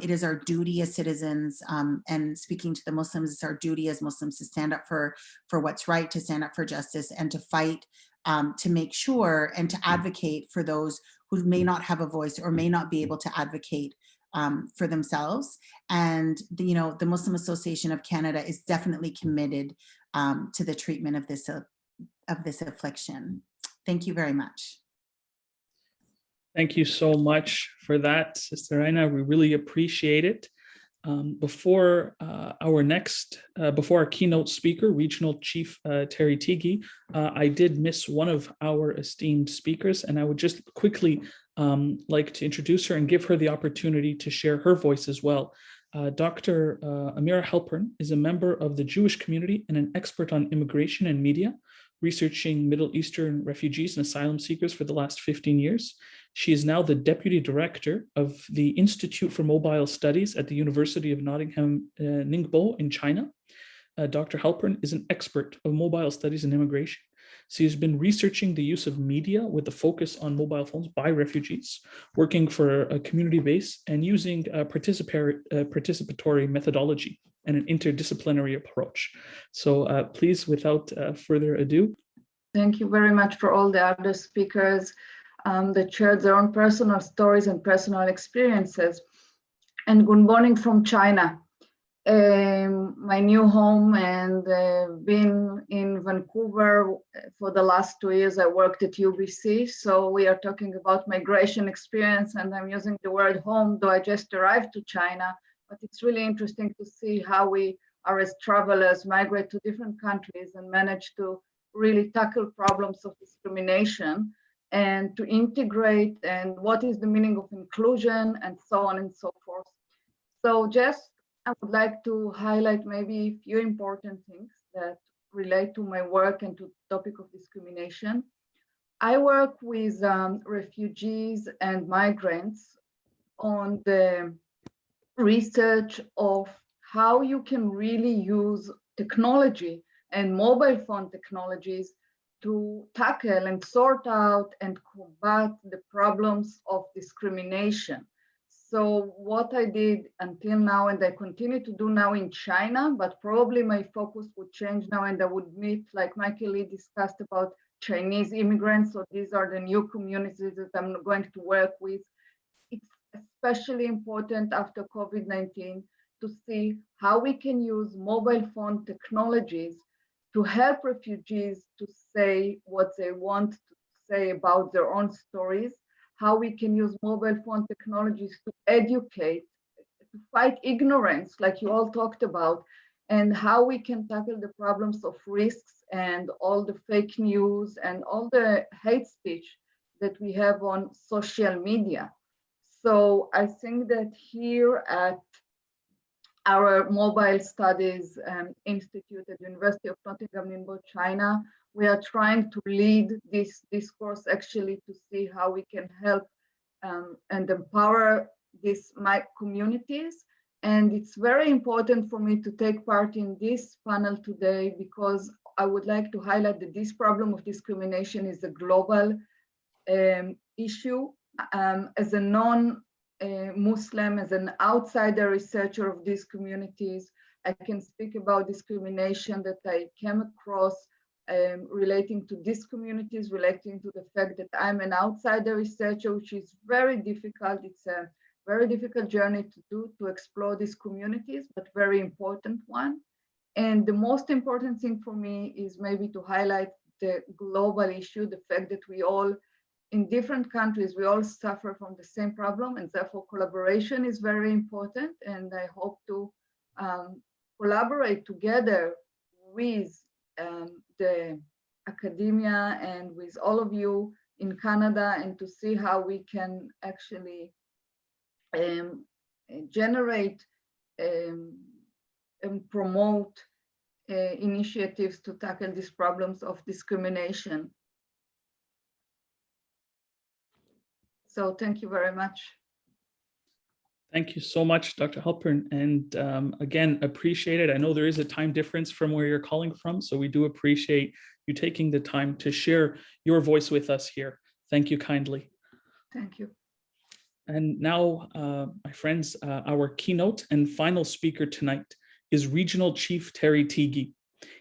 It is our duty as citizens, and speaking to the Muslims, it's our duty as Muslims to stand up for what's right, to stand up for justice, and to fight to make sure and to advocate for those who may not have a voice or may not be able to advocate for themselves. And the Muslim Association of Canada is definitely committed to the treatment of this affliction. Thank you very much. Thank you so much for that, Sister Reina. We really appreciate it. Before our keynote speaker, Regional Chief Terry Teegee, I did miss one of our esteemed speakers, and I would just quickly like to introduce her and give her the opportunity to share her voice as well. Dr. Amira Halperin is a member of the Jewish community and an expert on immigration and media, researching Middle Eastern refugees and asylum seekers for the last 15 years. She is now the Deputy Director of the Institute for Mobile Studies at the University of Nottingham, Ningbo in China. Dr. Halperin is an expert of mobile studies and immigration. She has been researching the use of media with a focus on mobile phones by refugees, working for a community base and using a participatory methodology and an interdisciplinary approach. So please, without further ado. Thank you very much for all the other speakers that shared their own personal stories and personal experiences. And good morning from China. My new home, and been in Vancouver for the last 2 years. I worked at UBC, so we are talking about migration experience, and I'm using the word home, though I just arrived to China, but it's really interesting to see how we are as travelers migrate to different countries and manage to really tackle problems of discrimination and to integrate, and what is the meaning of inclusion, and so on and so forth. So I would like to highlight maybe a few important things that relate to my work and to the topic of discrimination. I work with refugees and migrants on the research of how you can really use technology and mobile phone technologies to tackle and sort out and combat the problems of discrimination. So what I did until now, and I continue to do now in China, but probably my focus would change now, and I would meet, like Michael Lee discussed, about Chinese immigrants. So these are the new communities that I'm going to work with. It's especially important after COVID-19 to see how we can use mobile phone technologies to help refugees to say what they want to say about their own stories, how we can use mobile phone technologies to educate, to fight ignorance, like you all talked about, and how we can tackle the problems of risks and all the fake news and all the hate speech that we have on social media. So I think that here at our Mobile Studies Institute at the University of Nottingham, Ningbo, China, we are trying to lead this discourse actually to see how we can help and empower these communities. And it's very important for me to take part in this panel today because I would like to highlight that this problem of discrimination is a global issue. As a non-Muslim, as an outsider researcher of these communities, I can speak about discrimination that I came across relating to these communities, relating to the fact that I'm an outsider researcher, which is very difficult. It's a very difficult journey to do, to explore these communities, but very important one. And the most important thing for me is maybe to highlight the global issue, the fact that we all, in different countries, we all suffer from the same problem, and therefore collaboration is very important. And I hope to collaborate together with the academia and with all of you in Canada, and to see how we can actually generate and promote initiatives to tackle these problems of discrimination. So thank you very much. Thank you so much, Dr. Halperin. And again, appreciate it. I know there is a time difference from where you're calling from, so we do appreciate you taking the time to share your voice with us here. Thank you kindly. Thank you. And now, my friends, our keynote and final speaker tonight is Regional Chief Terry Teegee.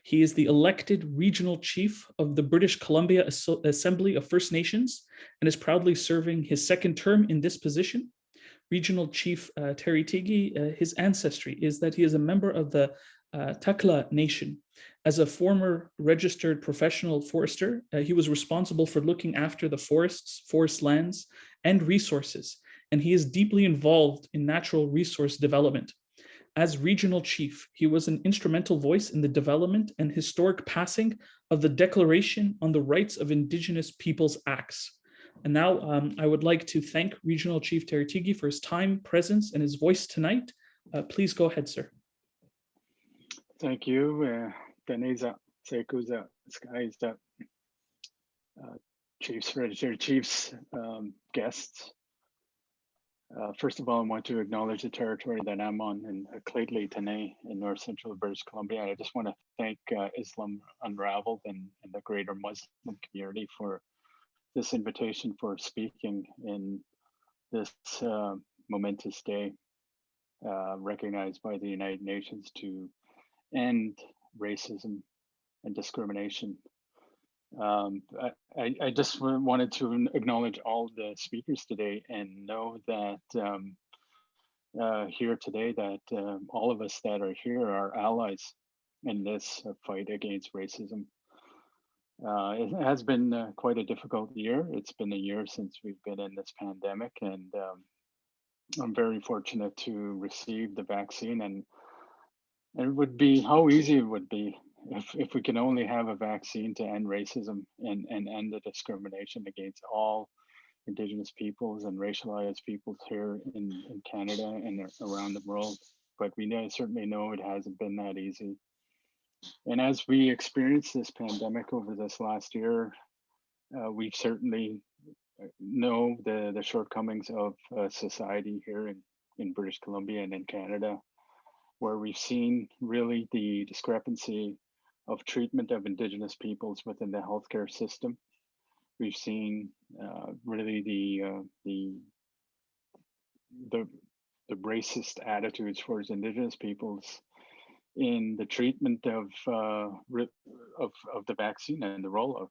He is the elected regional chief of the British Columbia Assembly of First Nations and is proudly serving his second term in this position. Regional Chief Terry Teegee, his ancestry is that he is a member of the Takla Nation. As a former registered professional forester, he was responsible for looking after the forests, forest lands, and resources, and he is deeply involved in natural resource development. As regional chief, he was an instrumental voice in the development and historic passing of the Declaration on the Rights of Indigenous Peoples Acts. And now I would like to thank Regional Chief Terry Teegee for his time, presence, and his voice tonight. Please go ahead, sir. Thank you. Daneza, Sekuza, Skies, Chiefs, Registered Chiefs, guests. First of all, I want to acknowledge the territory that I'm on in Claytley, Tene, in North Central British Columbia. I just want to thank Islam Unravelled and the greater Muslim community for this invitation for speaking in this momentous day, recognized by the United Nations to end racism and discrimination. I just wanted to acknowledge all the speakers today and know that here today that all of us that are here are allies in this fight against racism. It has been quite a difficult year. It's been a year since we've been in this pandemic, and I'm very fortunate to receive the vaccine, and it would be how easy it would be if we can only have a vaccine to end racism and end the discrimination against all Indigenous peoples and racialized peoples here in Canada and around the world. But we certainly know it hasn't been that easy. And as we experience this pandemic over this last year, we've certainly know the shortcomings of society here in British Columbia and in Canada, where we've seen really the discrepancy of treatment of Indigenous peoples within the healthcare system. We've seen really the racist attitudes towards Indigenous peoples in the treatment of the vaccine and the rollout.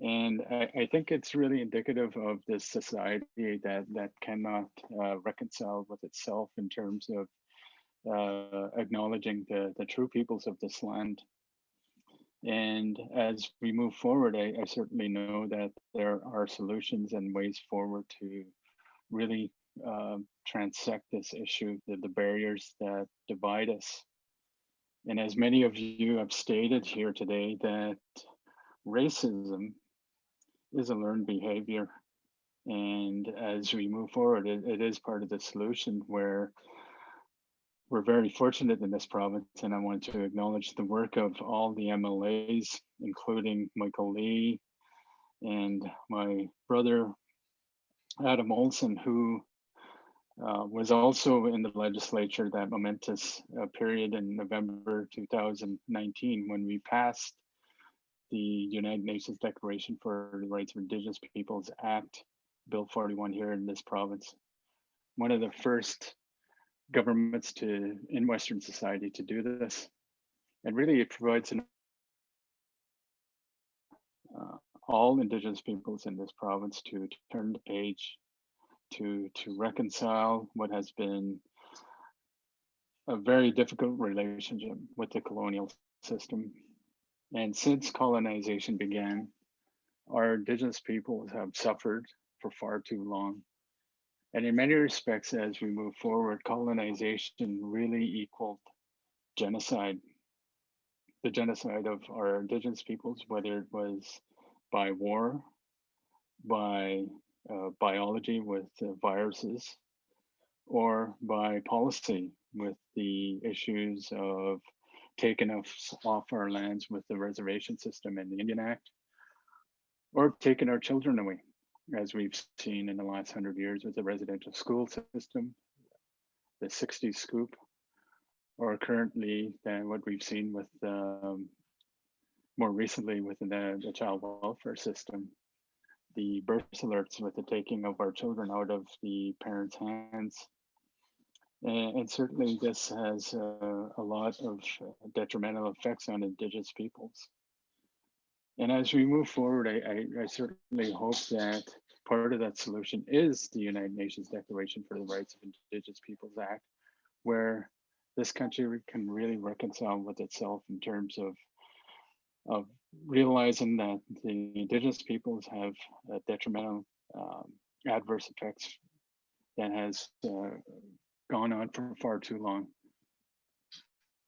And I think it's really indicative of this society that cannot reconcile with itself in terms of acknowledging the true peoples of this land. And as we move forward, I certainly know that there are solutions and ways forward to really transect this issue, the barriers that divide us. And as many of you have stated here today, that racism is a learned behavior. And as we move forward, it is part of the solution, where we're very fortunate in this province, and I want to acknowledge the work of all the MLAs, including Michael Lee and my brother, Adam Olsen, who was also in the legislature that momentous period in November 2019 when we passed the United Nations Declaration for the Rights of Indigenous Peoples Act, Bill 41 here in this province. One of the first governments in Western society to do this. And really it provides all Indigenous peoples in this province to turn the page, to reconcile what has been a very difficult relationship with the colonial system. And since colonization began, our Indigenous peoples have suffered for far too long. And in many respects, as we move forward, colonization really equaled genocide. The genocide of our Indigenous peoples, whether it was by war, by biology with viruses, or by policy with the issues of taken us off our lands with the reservation system and the Indian Act, or taken our children away, as we've seen in the last 100 years with the residential school system, the 60s scoop, or currently what we've seen with more recently within the child welfare system, the birth alerts with the taking of our children out of the parents' hands. And certainly this has a lot of detrimental effects on Indigenous peoples. And as we move forward, I certainly hope that part of that solution is the United Nations Declaration for the Rights of Indigenous Peoples Act, where this country can really reconcile with itself in terms of realizing that the Indigenous peoples have detrimental adverse effects that has gone on for far too long.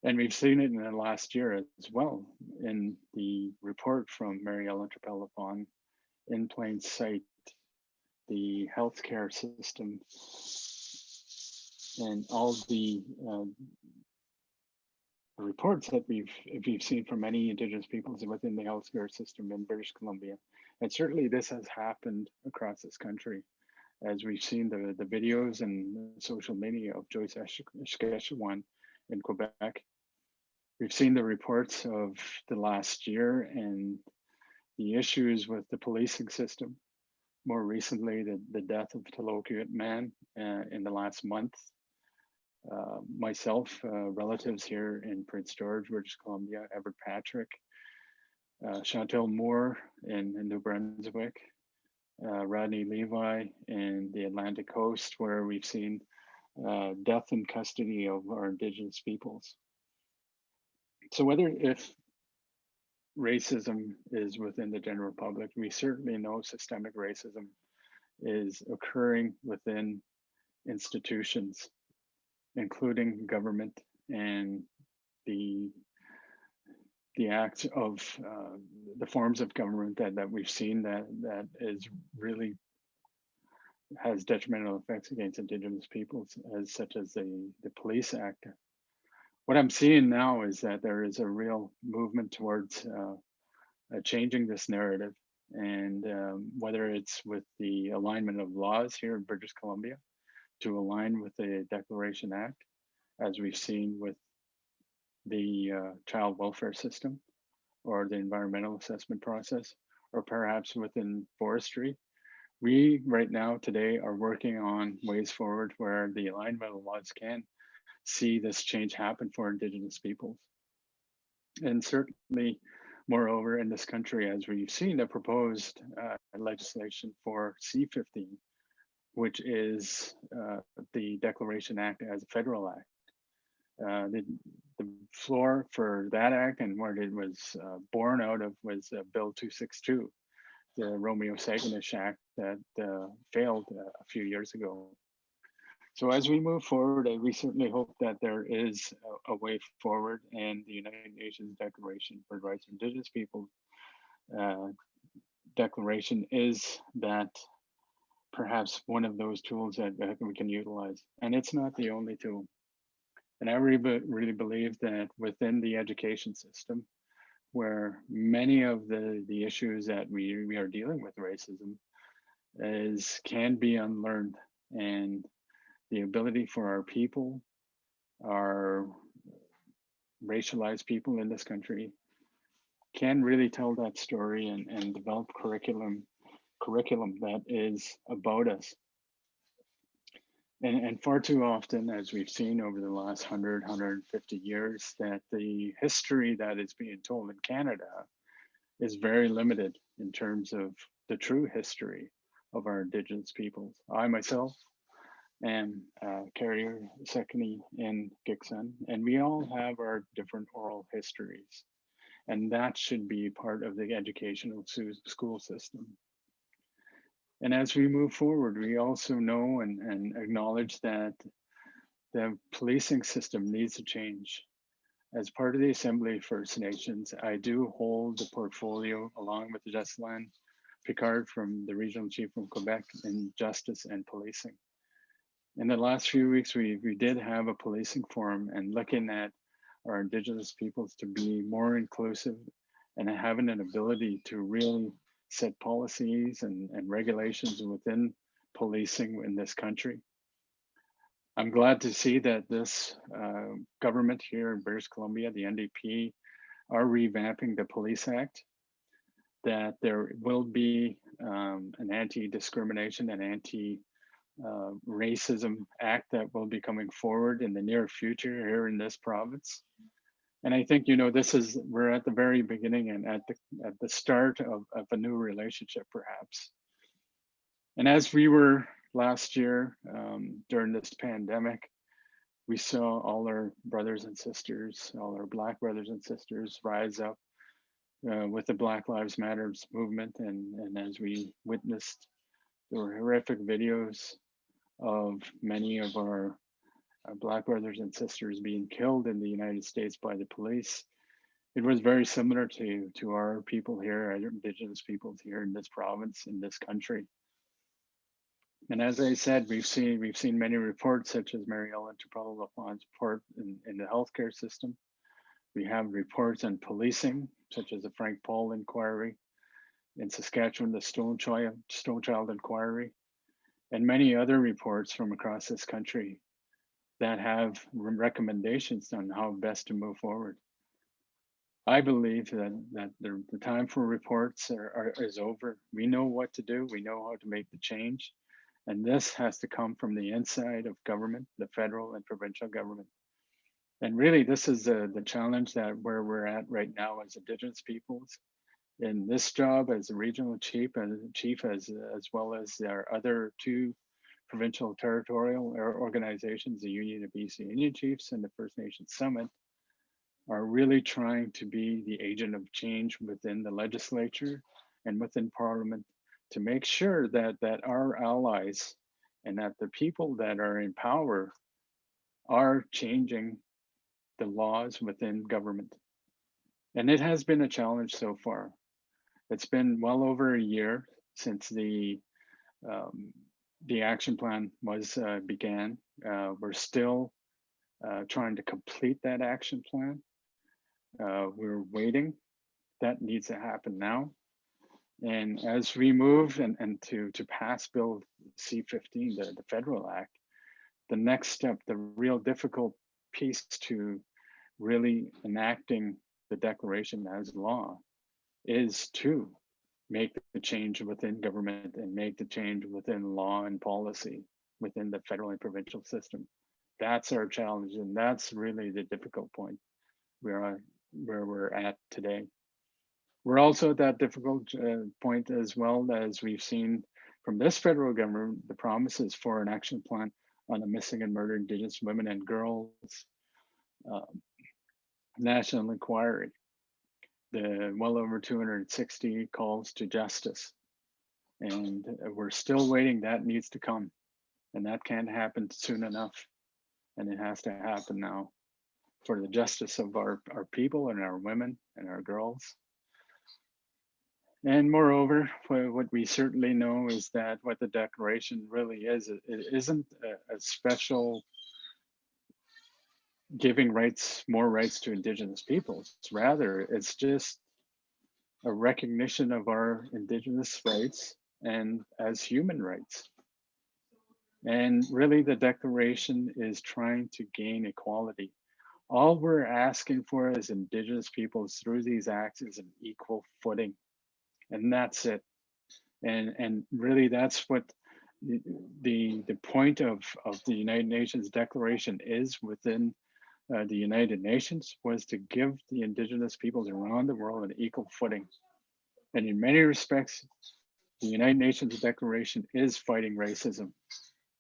And we've seen it in the last year as well in the report from Marielle Interpellafon, In Plain Sight, the healthcare system, and all the reports that we've seen from many Indigenous peoples within the healthcare system in British Columbia. And certainly this has happened across this country, as we've seen the videos and social media of Joyce Saskatchewan in Quebec. We've seen the reports of the last year and the issues with the policing system. More recently, the death of Talokiat Man in the last month. Myself, relatives here in Prince George, British Columbia, Everett Patrick, Chantel Moore in New Brunswick, Rodney Levi in the Atlantic coast, where we've seen death in custody of our Indigenous peoples. So if racism is within the general public, we certainly know systemic racism is occurring within institutions, including government and the acts of the forms of government that we've seen that is really has detrimental effects against Indigenous peoples, such as the Police Act. What I'm seeing now is that there is a real movement towards changing this narrative, and whether it's with the alignment of laws here in British Columbia to align with the Declaration Act, as we've seen with the child welfare system or the environmental assessment process, or perhaps within forestry. We right now today are working on ways forward where the alignment of laws can see this change happen for Indigenous peoples. And certainly, moreover, in this country, as we've seen the proposed legislation for C-15, which is the Declaration Act as a federal act. The floor for that act and what it was born out of was Bill 262, the Romeo Saginaw Act that failed a few years ago. So as we move forward, we certainly hope that there is a way forward, and the United Nations Declaration for the Rights of Indigenous Peoples declaration is that perhaps one of those tools that we can utilize. And it's not the only tool. And I really believe that within the education system, where many of the issues that we are dealing with racism can be unlearned, and the ability for our people, our racialized people in this country, can really tell that story and develop curriculum that is about us. And far too often, as we've seen over the last 100, 150 years, that the history that is being told in Canada is very limited in terms of the true history of our Indigenous peoples. I myself am Carrier Sekani in Gikson, and we all have our different oral histories. And that should be part of the educational school system. And as we move forward, we also know and acknowledge that the policing system needs to change. As part of the Assembly of First Nations, I do hold the portfolio along with Jocelyn Picard from the Regional Chief from Quebec in Justice and Policing. In the last few weeks, we did have a policing forum and looking at our Indigenous peoples to be more inclusive and having an ability to really set policies and regulations within policing in this country. I'm glad to see that this government here in British Columbia, the NDP, are revamping the Police Act, that there will be an anti-discrimination and anti-racism act that will be coming forward in the near future here in this province. And I think, you know, we're at the very beginning and at the start of a new relationship, perhaps. And as we were last year during this pandemic, we saw all our brothers and sisters, all our Black brothers and sisters rise up with the Black Lives Matters movement. And as we witnessed the horrific videos of many of our Black brothers and sisters being killed in the United States by the police, it was very similar to our people here, our Indigenous peoples here in this province, in this country. And as I said, we've seen many reports, such as Mary Ellen Tupelo-Lafon's report in the healthcare system. We have reports on policing, such as the Frank Paul inquiry, in Saskatchewan, the Stonechild inquiry, and many other reports from across this country that have recommendations on how best to move forward. I believe that the time for reports is over. We know what to do. We know how to make the change. And this has to come from the inside of government, the federal and provincial government. And really, this is the challenge that where we're at right now as Indigenous peoples. In this job as a regional chief, as well as our other two provincial territorial organizations, the Union of BC Indian Chiefs and the First Nations Summit, are really trying to be the agent of change within the legislature and within Parliament to make sure that our allies and that the people that are in power are changing the laws within government. And it has been a challenge so far. It's been well over a year since the action plan was began. We're still trying to complete that action plan. We're waiting. That needs to happen now. And as we move and to pass Bill C-15, the federal act, the next step, the real difficult piece to really enacting the declaration as law is to make the change within government and make the change within law and policy within the federal and provincial system. That's our challenge, and that's really the difficult point where we're at today. We're also at that difficult point as well, as we've seen from this federal government, the promises for an action plan on the missing and murdered Indigenous women and girls national inquiry, the well over 260 calls to justice. And we're still waiting. That needs to come, and that can't happen soon enough. And it has to happen now for the justice of our people and our women and our girls. And moreover, what we certainly know is that what the declaration really is, it isn't a special giving more rights to Indigenous peoples. Rather, it's just a recognition of our Indigenous rights and as human rights. And really, the declaration is trying to gain equality. All we're asking for as Indigenous peoples through these acts is an equal footing. And that's it. And really, that's what the point of the United Nations Declaration is within the United Nations, was to give the Indigenous peoples around the world an equal footing. And in many respects, the United Nations Declaration is fighting racism.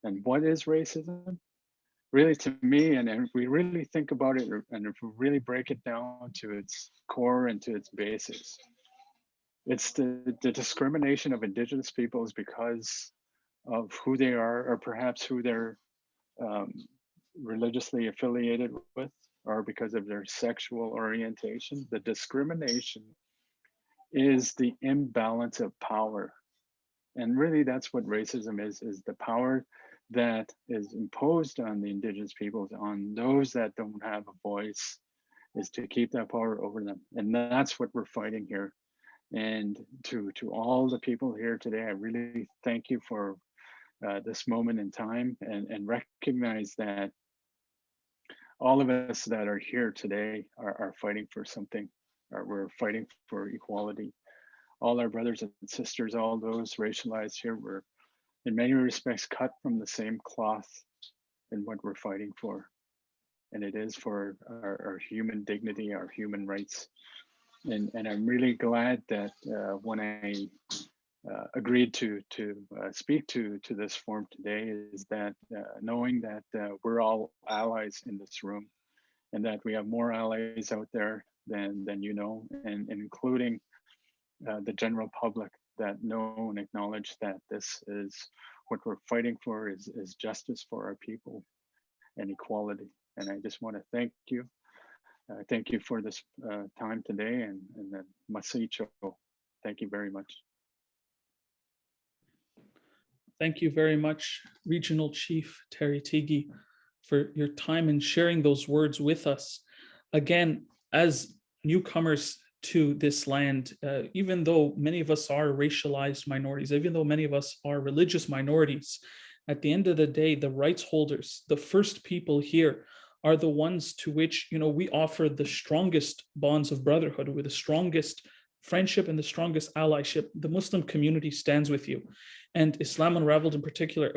And what is racism? Really, to me, and if we really think about it, and if we really break it down to its core and to its basics, it's the discrimination of Indigenous peoples because of who they are, or perhaps who they're religiously affiliated with, or because of their sexual orientation. The discrimination is the imbalance of power. And really, that's what racism is the power that is imposed on the Indigenous peoples, on those that don't have a voice is to keep that power over them. And that's what we're fighting here. And to all the people here today, I really thank you for this moment in time, and recognize that all of us that are here today are fighting for something. We're fighting for equality. All our brothers and sisters, all those racialized here, were in many respects cut from the same cloth in what we're fighting for. And it is for our human dignity, our human rights. And I'm really glad that when I agreed to speak to this forum today, is that knowing that we're all allies in this room, and that we have more allies out there than you know, and including the general public that know and acknowledge that this is what we're fighting for, is justice for our people and equality. And I just want to thank you. Thank you for this time today, and then Masicho. Thank you very much. Thank you very much, Regional Chief Terry Teegee, for your time and sharing those words with us. Again, as newcomers to this land, even though many of us are racialized minorities, even though many of us are religious minorities, at the end of the day, the rights holders, the first people here, are the ones to which, you know, we offer the strongest bonds of brotherhood, with the strongest friendship and the strongest allyship. The Muslim community stands with you, and Islam Unravelled in particular.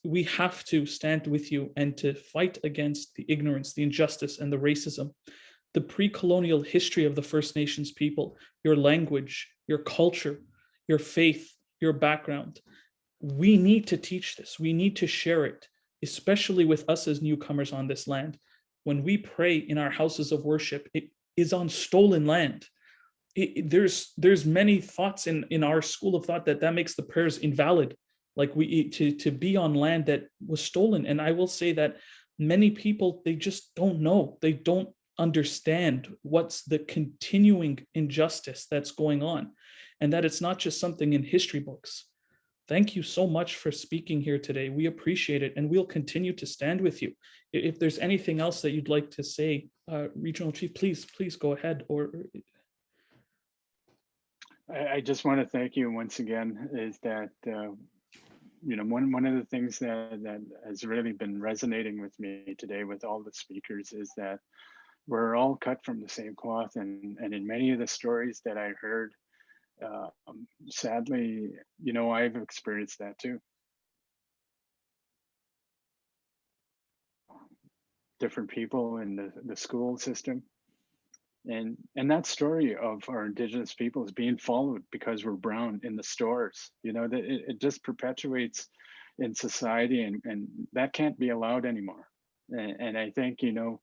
We have to stand with you and to fight against the ignorance, the injustice, and the racism. The pre-colonial history of the First Nations people, your language, your culture, your faith, your background. We need to teach this. We need to share it, especially with us as newcomers on this land. When we pray in our houses of worship, it is on stolen land. There's many thoughts in our school of thought that makes the prayers invalid, like to be on land that was stolen. And I will say that many people, they just don't know. They don't understand what's the continuing injustice that's going on, and that it's not just something in history books. Thank you so much for speaking here today. We appreciate it, and we'll continue to stand with you. If there's anything else that you'd like to say, Regional Chief, please go ahead. Or I just want to thank you once again. Is that you know, one of the things that has really been resonating with me today with all the speakers is that we're all cut from the same cloth, and in many of the stories that I heard, sadly, you know, I've experienced that too. Different people in the school system, and that story of our Indigenous people is being followed because we're brown in the stores. You know, that it just perpetuates in society, and that can't be allowed anymore. And I think, you know,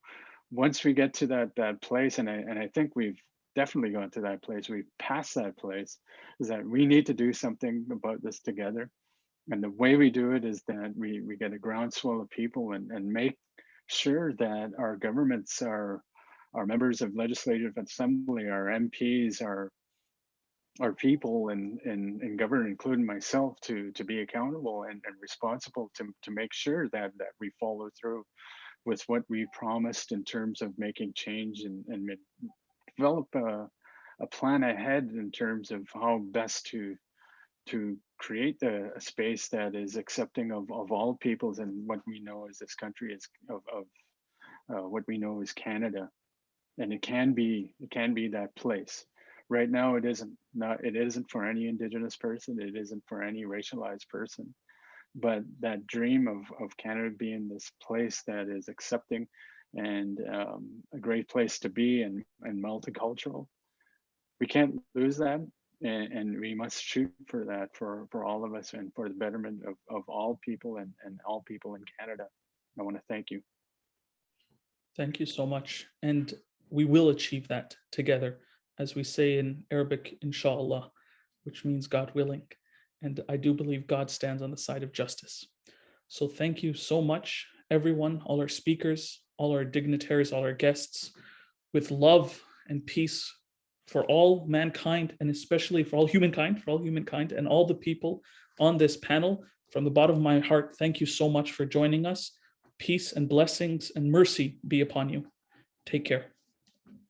once we get to that place, and I think we've definitely gone to that place, we've passed that place, is that we need to do something about this together. And the way we do it is that we get a groundswell of people and make sure that our governments, our members of legislative assembly, our MPs, our people in government, including myself, to be accountable and responsible to make sure that we follow through with what we promised in terms of making change, and develop a plan ahead in terms of how best to create a space that is accepting of all peoples, and what we know as this country is of what we know as Canada. And it can be that place. Right now, it isn't for any Indigenous person, it isn't for any racialized person. But that dream of Canada being this place that is accepting and a great place to be, and multicultural, we can't lose that, and we must shoot for that for all of us, and for the betterment of all people and all people in Canada. I want to thank you. Thank you so much. And we will achieve that together, as we say in Arabic, inshallah, which means God willing. And I do believe God stands on the side of justice. So thank you so much, everyone, all our speakers, all our dignitaries, all our guests, with love and peace for all mankind, and especially for all humankind, and all the people on this panel. From the bottom of my heart, thank you so much for joining us. Peace and blessings and mercy be upon you. Take care.